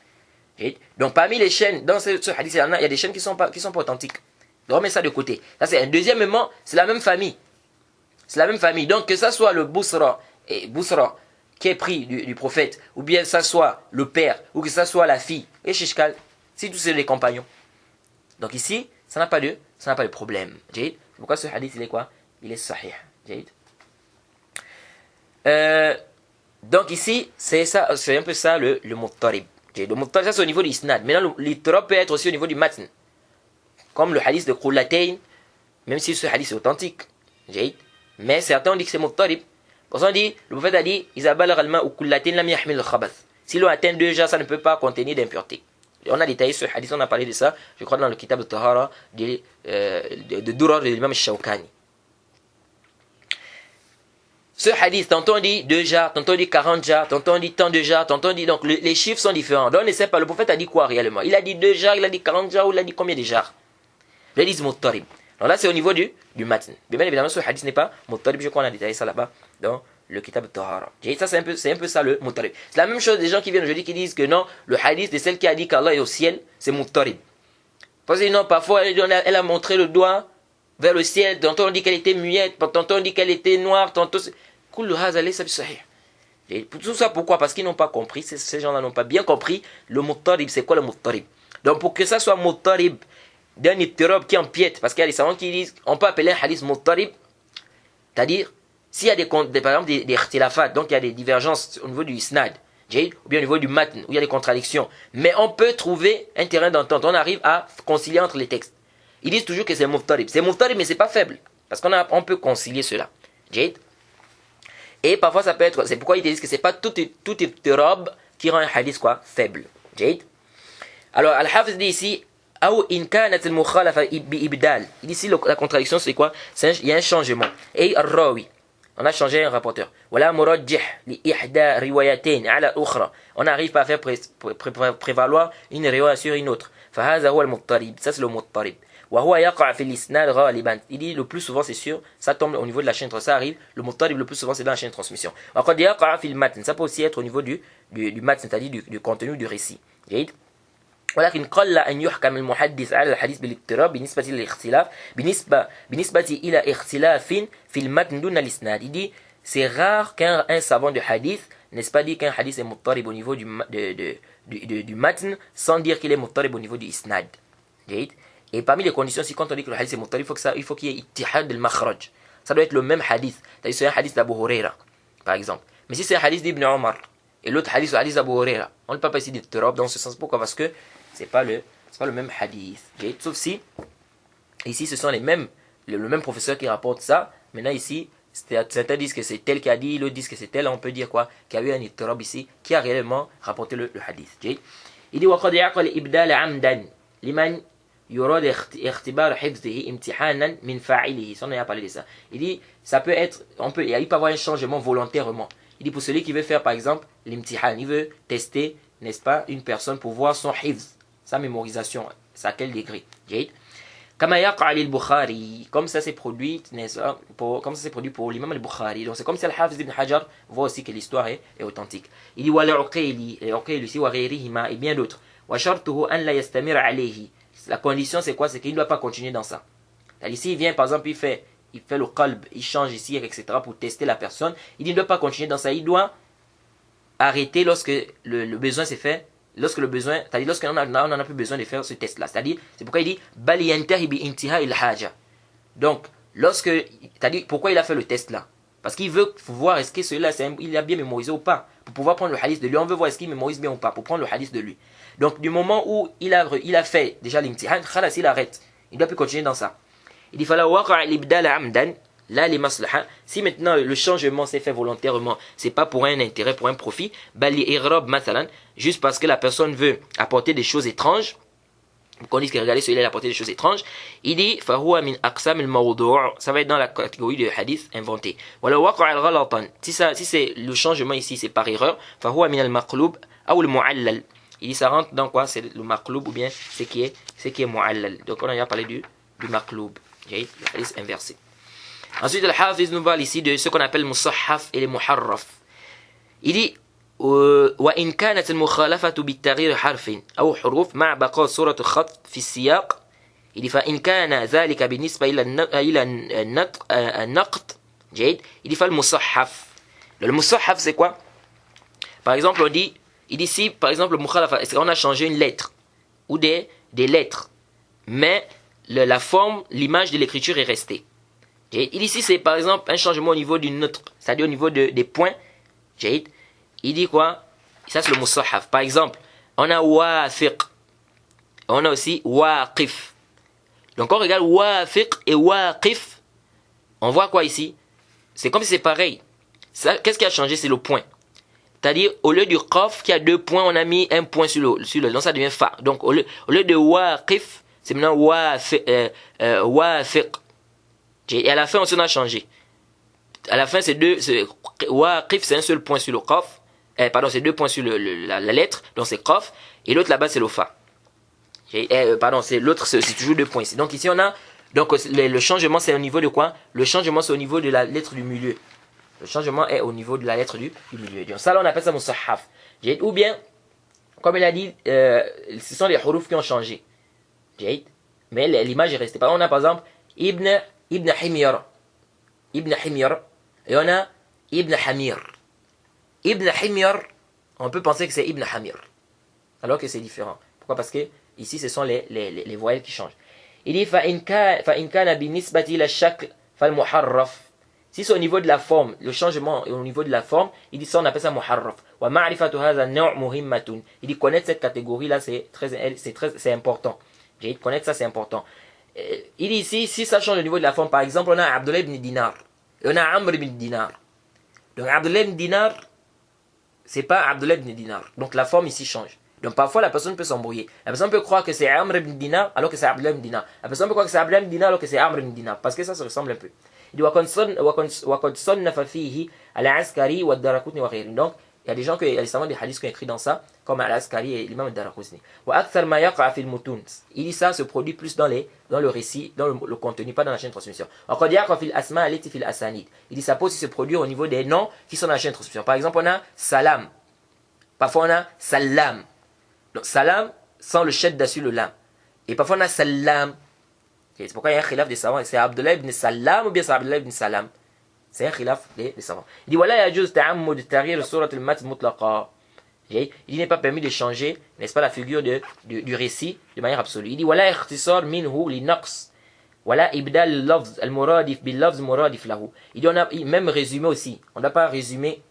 Donc parmi les chaînes, dans ce hadith, il y a des chaînes qui sont pas authentiques. Donc on met ça de côté. Ça c'est un. Deuxièmement, c'est la même famille. Donc que ça soit le Bousra qui est pris du prophète, ou bien ça soit le père, ou que ça soit la fille, et Shishkal, si tous c'est les compagnons. Donc ici, ça n'a pas de problème. Pourquoi ce hadith il est quoi? Il est sahih. Donc ici, c'est un peu ça le muttarib. Le muttarib, ça c'est au niveau du isnad. Maintenant, l'ittirab peut être aussi au niveau du matn. Comme le hadith de Qulatayn, même si ce hadith est authentique. Mais certains ont dit que c'est muttarib. Pour ça on dit, le prophète a dit, si l'eau atteint 2 jas, ça ne peut pas contenir d'impureté. On a détaillé ce hadith, on a parlé de ça, je crois dans le kitab de Tahara de Durar de l'imam Shawkani. Ce hadith, tantôt on dit 2 jars, tantôt on dit 40 jars, tantôt on dit tant de jars, tantôt on dit, donc les chiffres sont différents. Donc on ne sait pas, le prophète a dit quoi réellement? Il a dit 2 jars, il a dit 40 jars, ou il a dit combien de jars? Il a dit muttarib. Donc là c'est au niveau du matn. Bien évidemment ce hadith n'est pas muttarib, je crois qu'on a détaillé ça là-bas dans le kitab de Tahara. Ça c'est un peu ça le muttarib. C'est la même chose des gens qui viennent aujourd'hui qui disent que non, le hadith de celle qui a dit qu'Allah est au ciel, c'est muttarib. Parce que non, parfois elle a montré le doigt vers le ciel, tantôt on dit qu'elle était muette, tantôt on dit qu'elle était noire, tantôt tout ça pourquoi? Parce qu'ils n'ont pas compris, ces gens-là n'ont pas bien compris le muttarib, c'est quoi le muttarib? Donc pour que ça soit muttarib d'un ittirab qui empiète, parce qu'il y a des savants qui disent on peut appeler un hadith muttarib, c'est-à-dire s'il y a par exemple des ikhtilafat, donc il y a des divergences au niveau du isnad, ou bien au niveau du matn, où il y a des contradictions, mais on peut trouver un terrain d'entente, on arrive à concilier entre les textes. Ils disent toujours que c'est muttarib, mais c'est pas faible, parce qu'on peut concilier cela. Et parfois ça peut être, c'est pourquoi ils disent que c'est pas tout ittirab qui rend un hadith quoi faible. Alors, Al-Hafiz dit ici, أو إن كانت المخالفة بإبدال. Ici, la contradiction, c'est quoi? Il y a un changement. Et الراوي, on a changé un rapporteur. ولا مرجح لإحدى روايتين على الأخرى. On n'arrive pas à faire prévaloir une riwaya sur une autre. فهذا هو المضطرب. Ça, c'est le مضطرب. وهو يقع في الإسناد غالبا. Il dit le plus souvent, c'est sûr, ça tombe au niveau de la chaîne, ça arrive. Le مضطرب, le plus souvent, c'est dans la chaîne de transmission. وقد يقع في المتن. Ça peut aussi être au niveau du matn, c'est-à-dire du contenu du récit. جيد. ولكن قل أن يحكم المحدث على الحديث بالاضطراب بالنسبة للاختلاف بالنسبة إلى اختلاف في المتن دون الإسناد. Il dit c'est rare qu'un savant de hadith, n'est-ce pas, dit qu'un hadith est muttarib au niveau du matn sans dire qu'il est muttarib au niveau du isnad. Et parmi les conditions, si quand on dit que le hadith est muttarib, il faut qu'il y ait ittihad al-makhraj. Ça doit être le même hadith. C'est-à-dire c'est un hadith d'Abu Huraira, par exemple. Mais si c'est un hadith d'Ibn Omar et l'autre hadith, c'est le hadith d'Abu Huraira, on ne peut pas ici d'ittirab dans ce sens. Pourquoi? Parce que c'est pas le même hadith. Sauf si ici ce sont le même professeur qui rapporte ça. Maintenant ici certains disent que c'est tel qui a dit, l'autre disent que c'est tel. On peut dire quoi? Qu'il y a eu un ittirab ici qui a réellement rapporté le hadith. Il dit وقد يعقل إبدال عمدا لمن يراد اختبار حفظه امتحانا من فاعله. On a parlé de ça. Il dit ça peut être, il peut y avoir un changement volontairement. Il dit pour celui qui veut faire par exemple l'imtihan, il veut tester, n'est-ce pas, une personne pour voir son hifz, sa mémorisation, c'est à quel degré. Kama yaqa al-Bukhari, comme ça s'est produit, n'est-ce pas, comme ça s'est produit pour l'imam al-Bukhari. Donc c'est comme si al-Hafiz ibn Hajar voit aussi que l'histoire est authentique. Il dit wa al-Uqayli, al-Uqayli aussi wa ghayrihima et bien d'autres. Wa shartuhu an la yastamir alayhi. La condition c'est quoi? C'est qu'il ne doit pas continuer dans ça. Ici il vient par exemple, il fait le qalb, il change ici, etc. pour tester la personne. Il dit il ne doit pas continuer dans ça, il doit arrêter lorsque le besoin s'est fait, lorsque le besoin, c'est-à-dire lorsqu'on n'en a plus besoin de faire ce test-là. C'est-à-dire, c'est pourquoi il dit bal yantahi bi intiha il haja. Donc, c'est-à-dire pourquoi il a fait le test-là? Parce qu'il veut voir est-ce que celui-là, il a bien mémorisé ou pas. Pour pouvoir prendre le hadith de lui, on veut voir est-ce qu'il mémorise bien ou pas, pour prendre le hadith de lui. Donc, du moment où il a fait déjà l'imtihan, khalas, il arrête. Il ne doit plus continuer dans ça. Il dit fala waqa l'ibdal amdan. Là, les maslaha, si maintenant le changement s'est fait volontairement, c'est pas pour un intérêt, pour un profit, bali irab mathalan, juste parce que la personne veut apporter des choses étranges, qu'on dise que regardez celui-là il a apporté des choses étranges, il dit fahuwa min aqsam al-mawdu', ça va être dans la catégorie de hadith inventé. Wala waqa al-ghalatan, si c'est le changement ici, c'est par erreur, fahuwa min al-maqlub ou al-mu'allal. Il dit ça rentre dans quoi? C'est le maqlub ou bien ce qui est mu'allal. Donc on a déjà parlé du maqlub, le hadith inversé. Ensuite, le Hafiz nous parle ici de ce qu'on appelle musahhaf et les muharraf. Il dit وإن كانت المخالفة بالتغيير حرف أو حروف مع بقاء صورة الخط في السياق. Il dit فإن كان ذلك بالنسبة إلى النقط جيد. Il dit فالمصحف. Le musahhaf c'est quoi? Par exemple, il dit si par exemple le mukhalafa, est-ce qu'on a changé une lettre ou des lettres, mais la forme, l'image de l'écriture est restée. Il ici c'est par exemple un changement au niveau du neutre, c'est-à-dire au niveau des points. Il dit quoi? Ça c'est le musahhaf. Par exemple, on a wafiq, on a aussi waqif. Donc on regarde wafiq et waqif, on voit quoi ici? C'est comme si c'est pareil. Qu'est-ce qui a changé? C'est le point. C'est-à-dire au lieu du qaf qui a 2 points, on a mis un point sur le donc ça devient fa. Donc au lieu de waqif, c'est maintenant wafiq. Et à la fin, on a changé. À la fin, waqif, c'est un seul point sur le qaf. Pardon, c'est 2 points sur la lettre, donc c'est qaf. Et l'autre là-bas, c'est le fa. Pardon, l'autre, c'est toujours 2 points ici. Donc ici, on a. Donc le changement, c'est au niveau de quoi? Le changement, c'est au niveau de la lettre du milieu. Le changement est au niveau de la lettre du milieu. Donc ça, là, on appelle ça musahhaf. Ou bien, comme il a dit, ce sont les huruf qui ont changé. Mais l'image est restée. Par exemple, on a par exemple Ibn Himyar. Et on a Ibn Hamir. Ibn Himyar, on peut penser que c'est Ibn Hamir. Alors que c'est différent. Pourquoi? Parce que ici, ce sont les voyelles qui changent. Il dit فَإِنْ كَانَ بِنِسْبَةِ إِلَى الشَّكْلِ فَالْمُحَرَّفِ. Si c'est au niveau de la forme, le changement est au niveau de la forme, il dit ça, on appelle ça muharraf. وَمَعْرِفَةُ هَذَا النَّوْعُ مُهِمَّةٌ. Il dit connaître cette catégorie-là, c'est important. Connaître ça, c'est important. Il dit ici, si ça change au niveau de la forme, par exemple, on a Abdullah ibn Dinar. Et on a Amr ibn Dinar. Donc Abdullah ibn Dinar, c'est pas Abdullah ibn Dinar. Donc la forme ici change. Donc parfois la personne peut s'embrouiller. La personne peut croire que c'est Amr ibn Dinar alors que c'est Abdullah ibn Dinar. La personne peut croire que c'est Abdullah ibn Dinar alors que c'est Amr ibn Dinar. Parce que ça se ressemble un peu. Il dit وَقَدْ صَنَّفَ فِيهِ الْعَسْكَرِي وَالدَّرَقُطْنِ وَغَيْرِهِمْ. Donc il y a des gens, il y a récemment des hadiths qui ont écrit dans ça, comme Al-Askari et l'imam al-Daraqutni. وَأَكْثَرْ مَا يَقْعَ فِي الْمُتُونِ. Il dit ça se produit plus dans le récit, dans le contenu, pas dans la chaîne de transmission. وَقَدْ يَقْعَ فِي الْأَسْمَاءِ الَّتِي فِي الْأَسَانِيدِ. Il dit ça peut aussi se produire au niveau des noms qui sont dans la chaîne de transmission. Par exemple, on a Salam. Parfois on a Salam. Donc Salam sans le shadda sur le lam. Et parfois on a Salam. Okay, c'est pourquoi il y a un khilaf des savants. C'est Abdullah ibn Salam ou bien c'est Abdullah ibn Salam. C'est un khilaf des savants. Il dit voilà yajuz ta'ammud taghir surat al-matn mutlaqa. Il n'est pas permis de changer, n'est-ce pas, la figure du récit de manière absolue. Il dit voilà ikhtisar minhu li naqs. Voilà ibdal al-lafz al-muradif bil lafz muradif lahu. Il dit on a même résumé aussi. On n'a pas résumé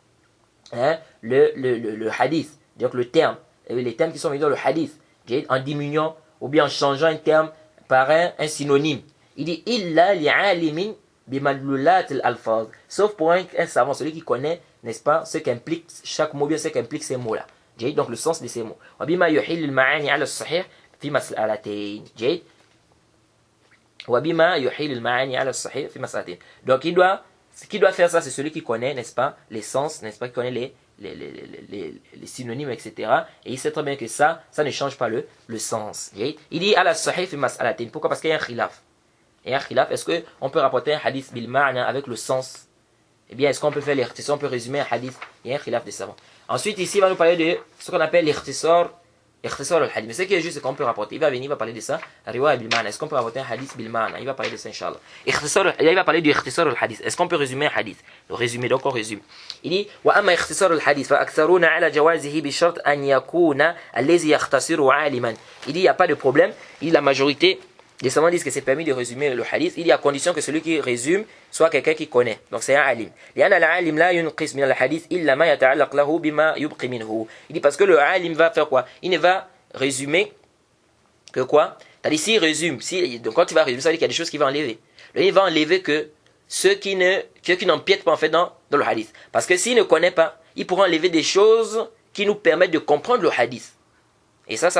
le hadith, donc le terme, les termes qui sont venus dans le hadith, en diminuant ou bien en changeant un terme par un synonyme. Il dit illa li'alimin bimadlulat al-alfaz, sauf pour un savant, celui qui connaît, n'est-ce pas, ce qu'implique chaque mot, bien ce qu'implique ces mots-là. Donc le sens de ces mots. Wa bima yuhil al-ma'ani ala as-sahih fi mas'alatayn. Wa bima yuhil al-ma'ani ala as-sahih fi mas'alatayn. Donc ce qui doit faire ça, c'est celui qui connaît, n'est-ce pas, les sens, n'est-ce pas, qui connaît les synonymes, etc. Et il sait très bien que ça ne change pas le sens. Il dit ala as-sahih fi mas'alatayn. Pourquoi? Parce qu'il y a un khilaf. Et un khilaf, est-ce qu'on peut rapporter un hadith bil ma'na avec le sens? Eh bien, est-ce qu'on peut faire l'ikhtisar, on peut résumer un hadith? Il y a un khilaf des savants. Ensuite, ici, il va nous parler de ce qu'on appelle l'ikhtisar al-hadith. Mais ce qui est juste, c'est qu'on peut rapporter. Il va venir, il va parler de ça. Riwaya bil ma'na. Est-ce qu'on peut rapporter un hadith bil ma'na? Il va parler de ça, Inch'Allah. Il va parler du ikhtisar al-hadith. Est-ce qu'on peut résumer un hadith? Le résumé, donc on résume. Il dit wa amma ikhtisar al-hadith fa aktharuna ala jawazihi bi shart an yakuna allazi yakhtasiru aliman. Il dit il n'y a pas de problème. Il dit la majorité les savants disent que c'est permis de résumer le hadith. Il dit à condition que celui qui résume soit quelqu'un qui connaît. Donc c'est un alim. Il dit parce que le alim va faire quoi? Il ne va résumer que quoi? C'est-à-dire s'il résume, donc quand tu vas résumer, ça veut dire qu'il y a des choses qu'il va enlever. Il va enlever que ceux qui n'empiètent pas en fait dans le hadith. Parce que s'il ne connaît pas, il pourra enlever des choses qui nous permettent de comprendre le hadith. Et ça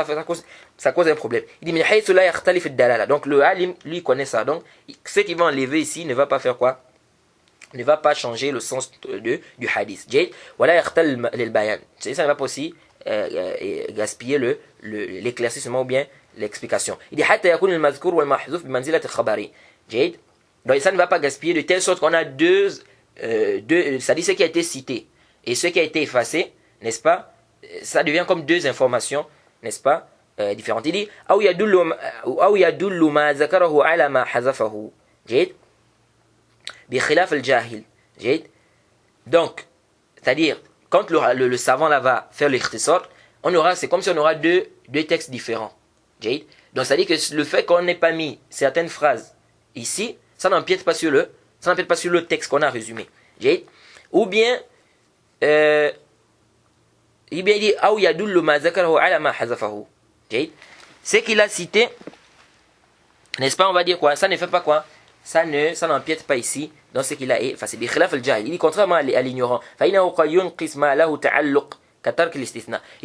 cause un problème. Il dit, donc le alim, lui, connaît ça. Donc, ce qu'il va enlever ici ne va pas faire quoi? Ne va pas changer le sens du hadith. Ça ne va pas aussi gaspiller l'éclaircissement ou bien l'explication. Il dit, donc ça ne va pas gaspiller de telle sorte qu'on a deux c'est-à-dire ce qui a été cité et ce qui a été effacé, n'est-ce pas? Ça devient comme deux informations, n'est-ce pas, différentes. Il dit أو يدل ما ذكره على ما حذفه جيد بخلاف الجاهل جيد. Donc c'est-à-dire quand le savant là va faire l'ikhtisar, c'est comme si on aura deux textes différents. جيد. Donc c'est-à-dire que le fait qu'on n'ait pas mis certaines phrases ici, ça n'empiète pas sur le texte qu'on a résumé. جيد. Ou bien il dit أو يدل ما ذكره على ما حذفه. Ce qu'il a cité, n'est-ce pas, on va dire quoi? Ça ne fait pas quoi? Ça n'empiète pas ici dans ce qu'il a effacé. Il dit contrairement à l'ignorant. Il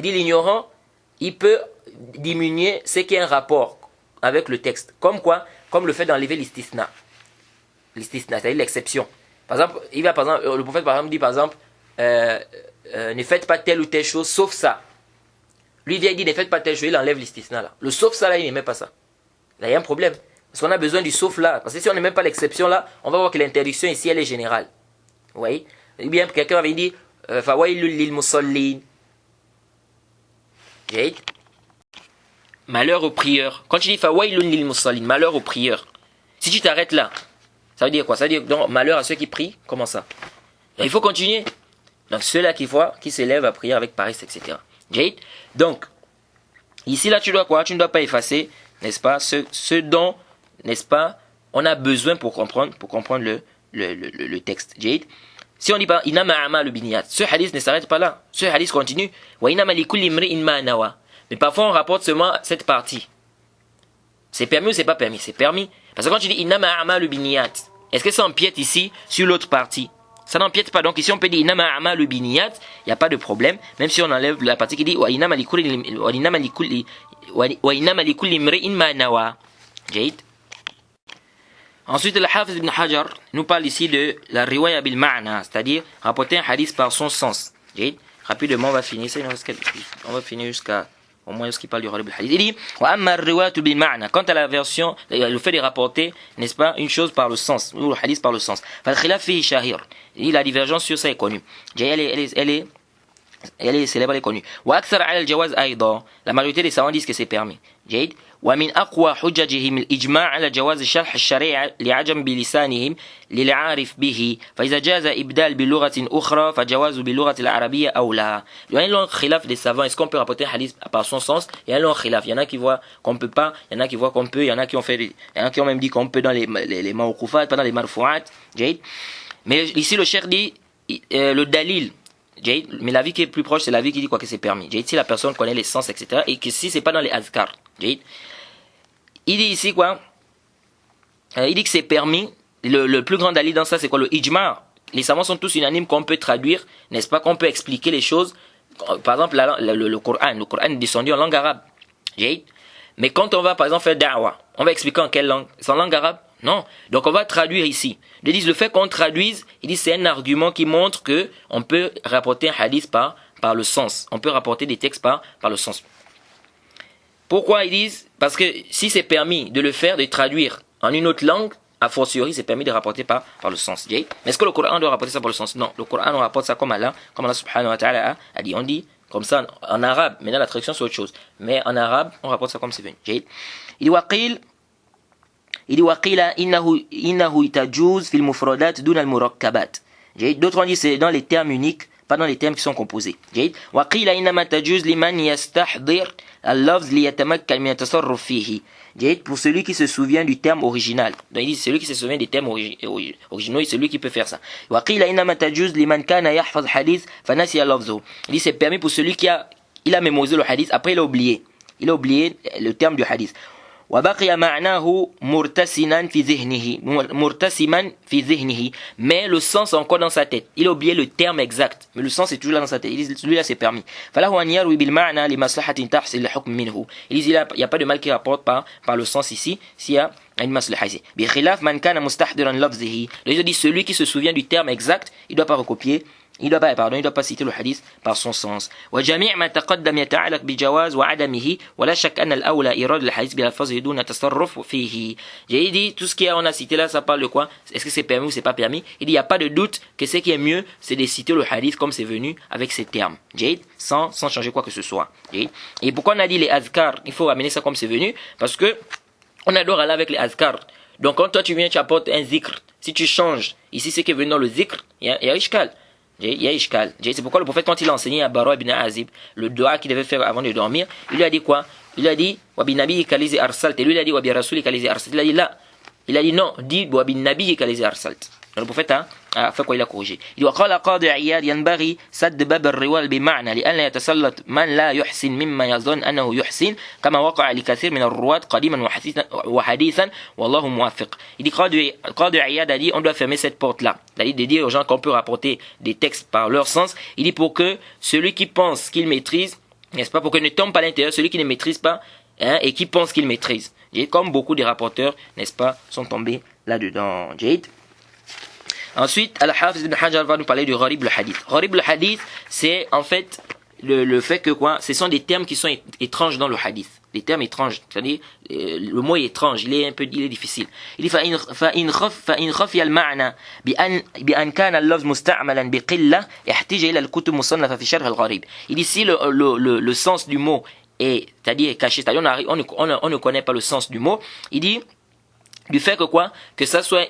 dit l'ignorant, il peut diminuer ce qui est un rapport avec le texte. Comme quoi? Comme le fait d'enlever l'istisna. L'istisna, c'est-à-dire l'exception. Par exemple, le prophète par exemple dit par exemple ne faites pas telle ou telle chose sauf ça. Lui vient, il dit ne faites pas telle chose, il enlève l'istisna là. Le sauf ça là, il n'aimait pas ça. Là, il y a un problème. Parce qu'on a besoin du sauf là. Parce que si on n'aime pas l'exception là, on va voir que l'interdiction ici, elle est générale. Vous voyez? Ou bien quelqu'un avait dit fawailul lil musallin. Malheur aux prieurs. Quand tu dis fawailul lil musallin, malheur aux prieurs. Si tu t'arrêtes là, ça veut dire quoi? Ça veut dire donc, malheur à ceux qui prient. Comment ça? Là, il faut continuer. Donc ceux-là qui s'élèvent à prier avec paresse, etc. Donc, ici là tu dois quoi? Tu ne dois pas effacer, n'est-ce pas, ce dont, n'est-ce pas, on a besoin pour comprendre le texte. Si on dit pas inama a'malu binniyat, ce hadith ne s'arrête pas là. Ce hadith continue. Wa inama likulli imri'in ma nawa. Mais parfois on rapporte seulement cette partie. C'est permis ou c'est pas permis? C'est permis. Parce que quand tu dis inama a'malu binniyat, est-ce que ça empiète ici sur l'autre partie? Ça n'empiète pas. Donc ici on peut dire inama a'malu biniyat, il n'y a pas de problème, même si on enlève la partie qui dit wa inama likulli imri'in ma nawa. Jaïd. Ensuite, le Hafiz ibn Hajar nous parle ici de la riwaya bil ma'na, c'est-à-dire rapporter un hadith par son sens. Rapidement, on va finir ça. On va finir jusqu'à au moins ce qui parle du gharib al-hadith. Il dit wa amma ar-riwayatu bil ma'na. Quant à la version, le fait de rapporter, n'est-ce pas, une chose par le sens, ou le hadith par le sens. Fal khilaf fihi shahir. La divergence sur ça est connue. Elle est célèbre, elle est connue. Wa akthar ala al-jawaz aydan. La majorité des savants disent que c'est permis. جيد ومن أقوى حججهم الإجماع على جواز شرح الشريعة لعجم بلسانهم للعارف به فإذا جاز إبدال بلغة أخرى فجواز باللغة العربية أو لا. Il y a un long khilaf des savants. Est-ce qu'on peut rapporter un hadith par son sens? Il y a un long khilaf. Il y en a qui voient qu'on peut pas, il y en a qui voient qu'on peut, il y en a qui ont fait, il y en a qui ont même dit qu'on peut dans les mawqufat, pas dans les marfu'at. Mais ici le cheikh dit le dalil. Mais l'avis qui est plus proche, c'est l'avis qui dit quoi que c'est permis. Si la personne connaît les sens, etc. Et que si c'est pas dans les azkar. Il dit ici quoi? Il dit que c'est permis. Le plus grand dalil dans ça, c'est quoi? Le ijma'. Les savants sont tous unanimes qu'on peut traduire, n'est-ce pas? Qu'on peut expliquer les choses. Par exemple, le Coran est descendu en langue arabe. Mais quand on va par exemple faire da'wa, on va expliquer en quelle langue? C'est en langue arabe? Non. Donc on va traduire ici. Ils disent le fait qu'on traduise, ils disent c'est un argument qui montre que on peut rapporter un hadith par le sens. On peut rapporter des textes par le sens. Pourquoi ils disent? Parce que si c'est permis de le faire, de traduire en une autre langue, a fortiori c'est permis de rapporter par le sens. Mais est-ce que le Coran doit rapporter ça par le sens? Non. Le Coran on rapporte ça comme Allah subhanahu wa ta'ala a dit. On dit comme ça en arabe. Maintenant la traduction c'est autre chose. Mais en arabe on rapporte ça comme c'est venu. Il dit waqil. Il dit waqila innahu tajuz fil mufradat dun al murakkabat. D'autres ont dit c'est dans les termes uniques, pas dans les termes qui sont composés. Waqila innama tajuz liman yastahdir al-lafz liyatamakkan min at-tasarruf fihi. Pour celui qui se souvient du terme original. Donc il dit celui qui se souvient des termes originaux, c'est celui qui peut faire ça. Waqila innama tajuz liman kana yahfaz hadith fa nasiya lafzahu. Il dit c'est permis pour celui qui a mémorisé le hadith, après il a oublié le terme du hadith. وبقي معناه مرتسما في ذهنه mais le sens est encore dans sa tête. Il a oublié le terme exact mais le sens est toujours là dans sa tête. Il dit celui-là c'est permis. فله أن يروي بالمعنى لمصلحة تحصل الحكم منه. Il dit il y a pas de mal qui rapporte par le sens ici s'il y a une maslaha ici. بخلاف من كان مستحضرا لفظه. Il dit celui qui se souvient du terme exact, il doit pas recopier. Il doit pas citer le hadith par son sens. وجميع ما تقدم يتعلق بجواز وعدمه ولا شك أن الأولى إيراد الحديث بألفاظه دون تصرف فيه. J'ai dit tout ce qu'on a cité là, ça parle de quoi? Est-ce que c'est permis ou c'est pas permis? Il dit il y a pas de doute que ce qui est mieux, c'est de citer le hadith comme c'est venu avec ces termes. Sans changer quoi que ce soit. Et pourquoi on a dit les azkar? Il faut amener ça comme c'est venu parce que on adore aller avec les azkar. Donc quand toi tu viens, tu apportes un zikr. Si tu changes ici ce qui est venu dans le zikr, il y a ishkal. Il y a ishkal. C'est pourquoi le prophète, quand il a enseigné à Bara ibn Azib le dua qu'il devait faire avant de dormir, il lui a dit quoi? Il lui a dit wabi nabi kalizi arsalt. Et lui il a dit wabi rasuli kalizi arsalt. Il a dit là. Il a dit non, dis wabi nabi kalizi arsalt. Le prophète a fait quoi? Il a corrigé. Il dit وقال قاضي عياد ينبغي سد باب الروال بمعنى لأن يتسلط من لا يحسن مما يظن أنه يحسن كما وقع لكثير من الرواة قديما وحديثا والله موافق. Il dit قاضي عياد a dit on doit fermer cette porte là. C'est-à-dire de dire aux gens qu'on peut rapporter des textes par leur sens. Il dit pour que celui qui pense qu'il maîtrise, n'est-ce pas, pour que ne tombe pas à l'intérieur celui qui ne maîtrise pas et qui pense qu'il maîtrise. Comme beaucoup des rapporteurs, n'est-ce pas, sont tombés là-dedans. Ensuite, Al-Hafiz ibn Hajar va nous parler du gharib al-hadith. Gharib al-hadith, c'est en fait le fait que quoi? Ce sont des termes qui sont étranges dans le hadith. Des termes étranges. C'est-à-dire, le mot est étrange, il est difficile. Il dit, فإن خفي المعنى بأن كان اللفظ مستعملا بقلة يحتاج إلى الكتب مصنفة في شرح الغريب. Il dit, si le sens du mot est, c'est-à-dire caché, c'est-à-dire on ne connaît pas le sens du mot, il dit, du fait que quoi? Que ça soit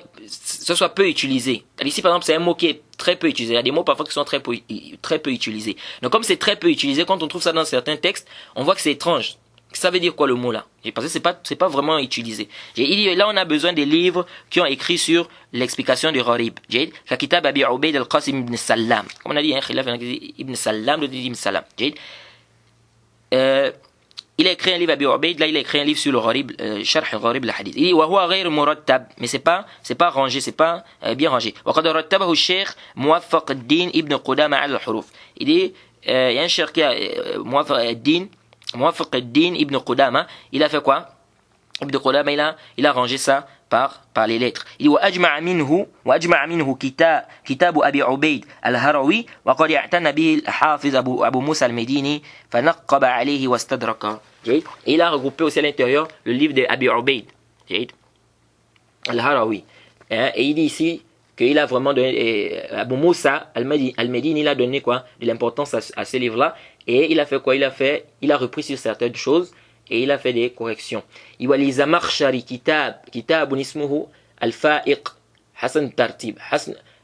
peu utilisé. Ici, par exemple, c'est un mot qui est très peu utilisé. Il y a des mots parfois qui sont très peu utilisés. Donc, comme c'est très peu utilisé, quand on trouve ça dans certains textes, on voit que c'est étrange. Ça veut dire quoi le mot là? Parce que c'est pas vraiment utilisé. Il dit, là, on a besoin des livres qui ont écrit sur l'explication du gharib. La kitab Abi Ubayd al-Qasim ibn Sallam. Comme on a dit, Khilaf ibn Sallam, le ibn Sallam. il a écrit un livre Abi Ubayd, là il a écrit un livre sur le gharib, Sharh al-Gharib al-Hadith. Il dit wa huwa ghayr murattab, mais c'est pas rangé, c'est pas bien rangé. Wa qad rattabahu al-Sheikh Muwaffaq ad-Din ibn Qudama ala al-huruf. Il dit il y a un cheikh qui a Muwaffaq ad-Din ibn Qudama, il a fait quoi? Ibn Qudama il a rangé ça par les lettres. Il dit وأجمع منه كتاب أبي عبيد الهروي وقد اعتنى به الحافظ أبو موسى المديني فنقب عليه واستدرك. Et il a regroupé aussi à l'intérieur le livre de Abi Ubayd al-Harawi. Et il dit ici qu'il a vraiment donné, Abu Musa al-Medini, il a donné quoi, de l'importance à ce livre-là. Et il a fait quoi? Il a repris sur certaines choses et il a fait des corrections. Il dit لزمخشري كتاب اسمه الفائق حسن الترتيب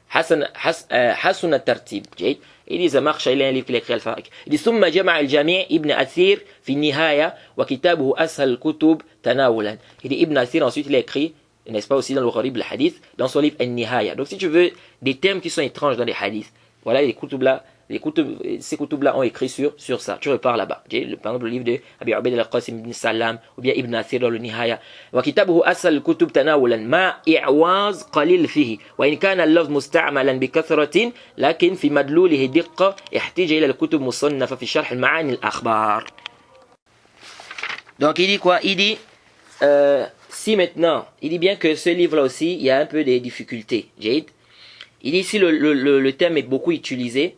حسن الترتيب جيد. Il dit زمخشري il a un livre qu'il a écrit الفائق. Il dit ثم جمع الجميع ابن أثير في النهاية وكتابه أسهل الكتب تناولا. Il dit Ibn Athir ensuite il a écrit, n'est-ce pas, aussi dans le Gharib al-Hadith, dans son livre An-Nihaya. Donc si tu veux des termes qui sont étranges dans les hadiths, voilà les kutub là. Ces kutub-là ont écrit sur ça. Tu repars là-bas. Par exemple, le livre de Abi Ubayd al-Qasim ibn Salam ou bien Ibn Athir dans le Nihaya. وكتابه أسهل الكتب تناولا ما إعواز قليل فيه وإن كان اللفظ مستعملا بكثرة لكن في مدلوله دقة احتاج إلى الكتب مصنفة في شرح المعاني الأخبار. Donc il dit quoi? Il dit si maintenant, il dit bien que ce livre-là aussi, il y a un peu des difficultés. Il dit ici le terme est beaucoup utilisé.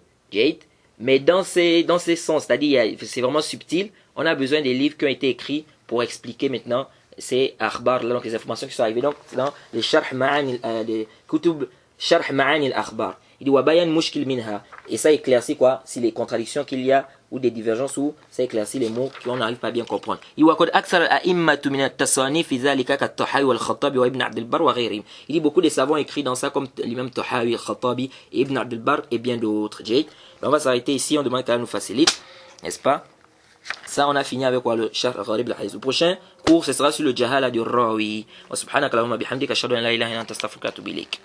Mais dans ces sens, c'est-à-dire c'est vraiment subtil, on a besoin des livres qui ont été écrits pour expliquer maintenant ces akhbar, donc les informations qui sont arrivées donc dans les sharh ma'ani, les kutub sharh ma'ani al-akhbar. Il dit wa bayan mushkil minha, et ça éclaircit quoi, si les contradictions qu'il y a ou des divergences, ou ça éclaircit les mots qu'on n'arrive pas à bien comprendre. Il dit wa qad akthar al-a'immatu min at-tasanif fi dhalika kat-Tahawi wal-Khattabi wa Ibn Abd al-Barr wa ghayrihim. Il dit beaucoup des savants écrits dans ça comme l'imam Tahawi, al-Khattabi et Ibn Abd al-Barr et bien d'autres. On va s'arrêter ici, on demande qu'elle nous facilite, n'est-ce pas? Ça, on a fini avec quoi, le Sharh al-Gharib al-Hadith. Le prochain cours, ce sera sur le Jahala du Rawi. Wa subhanaka Allahumma bihamdika ashhadu an la ilaha illa anta astaghfiruka wa atubu ilayk.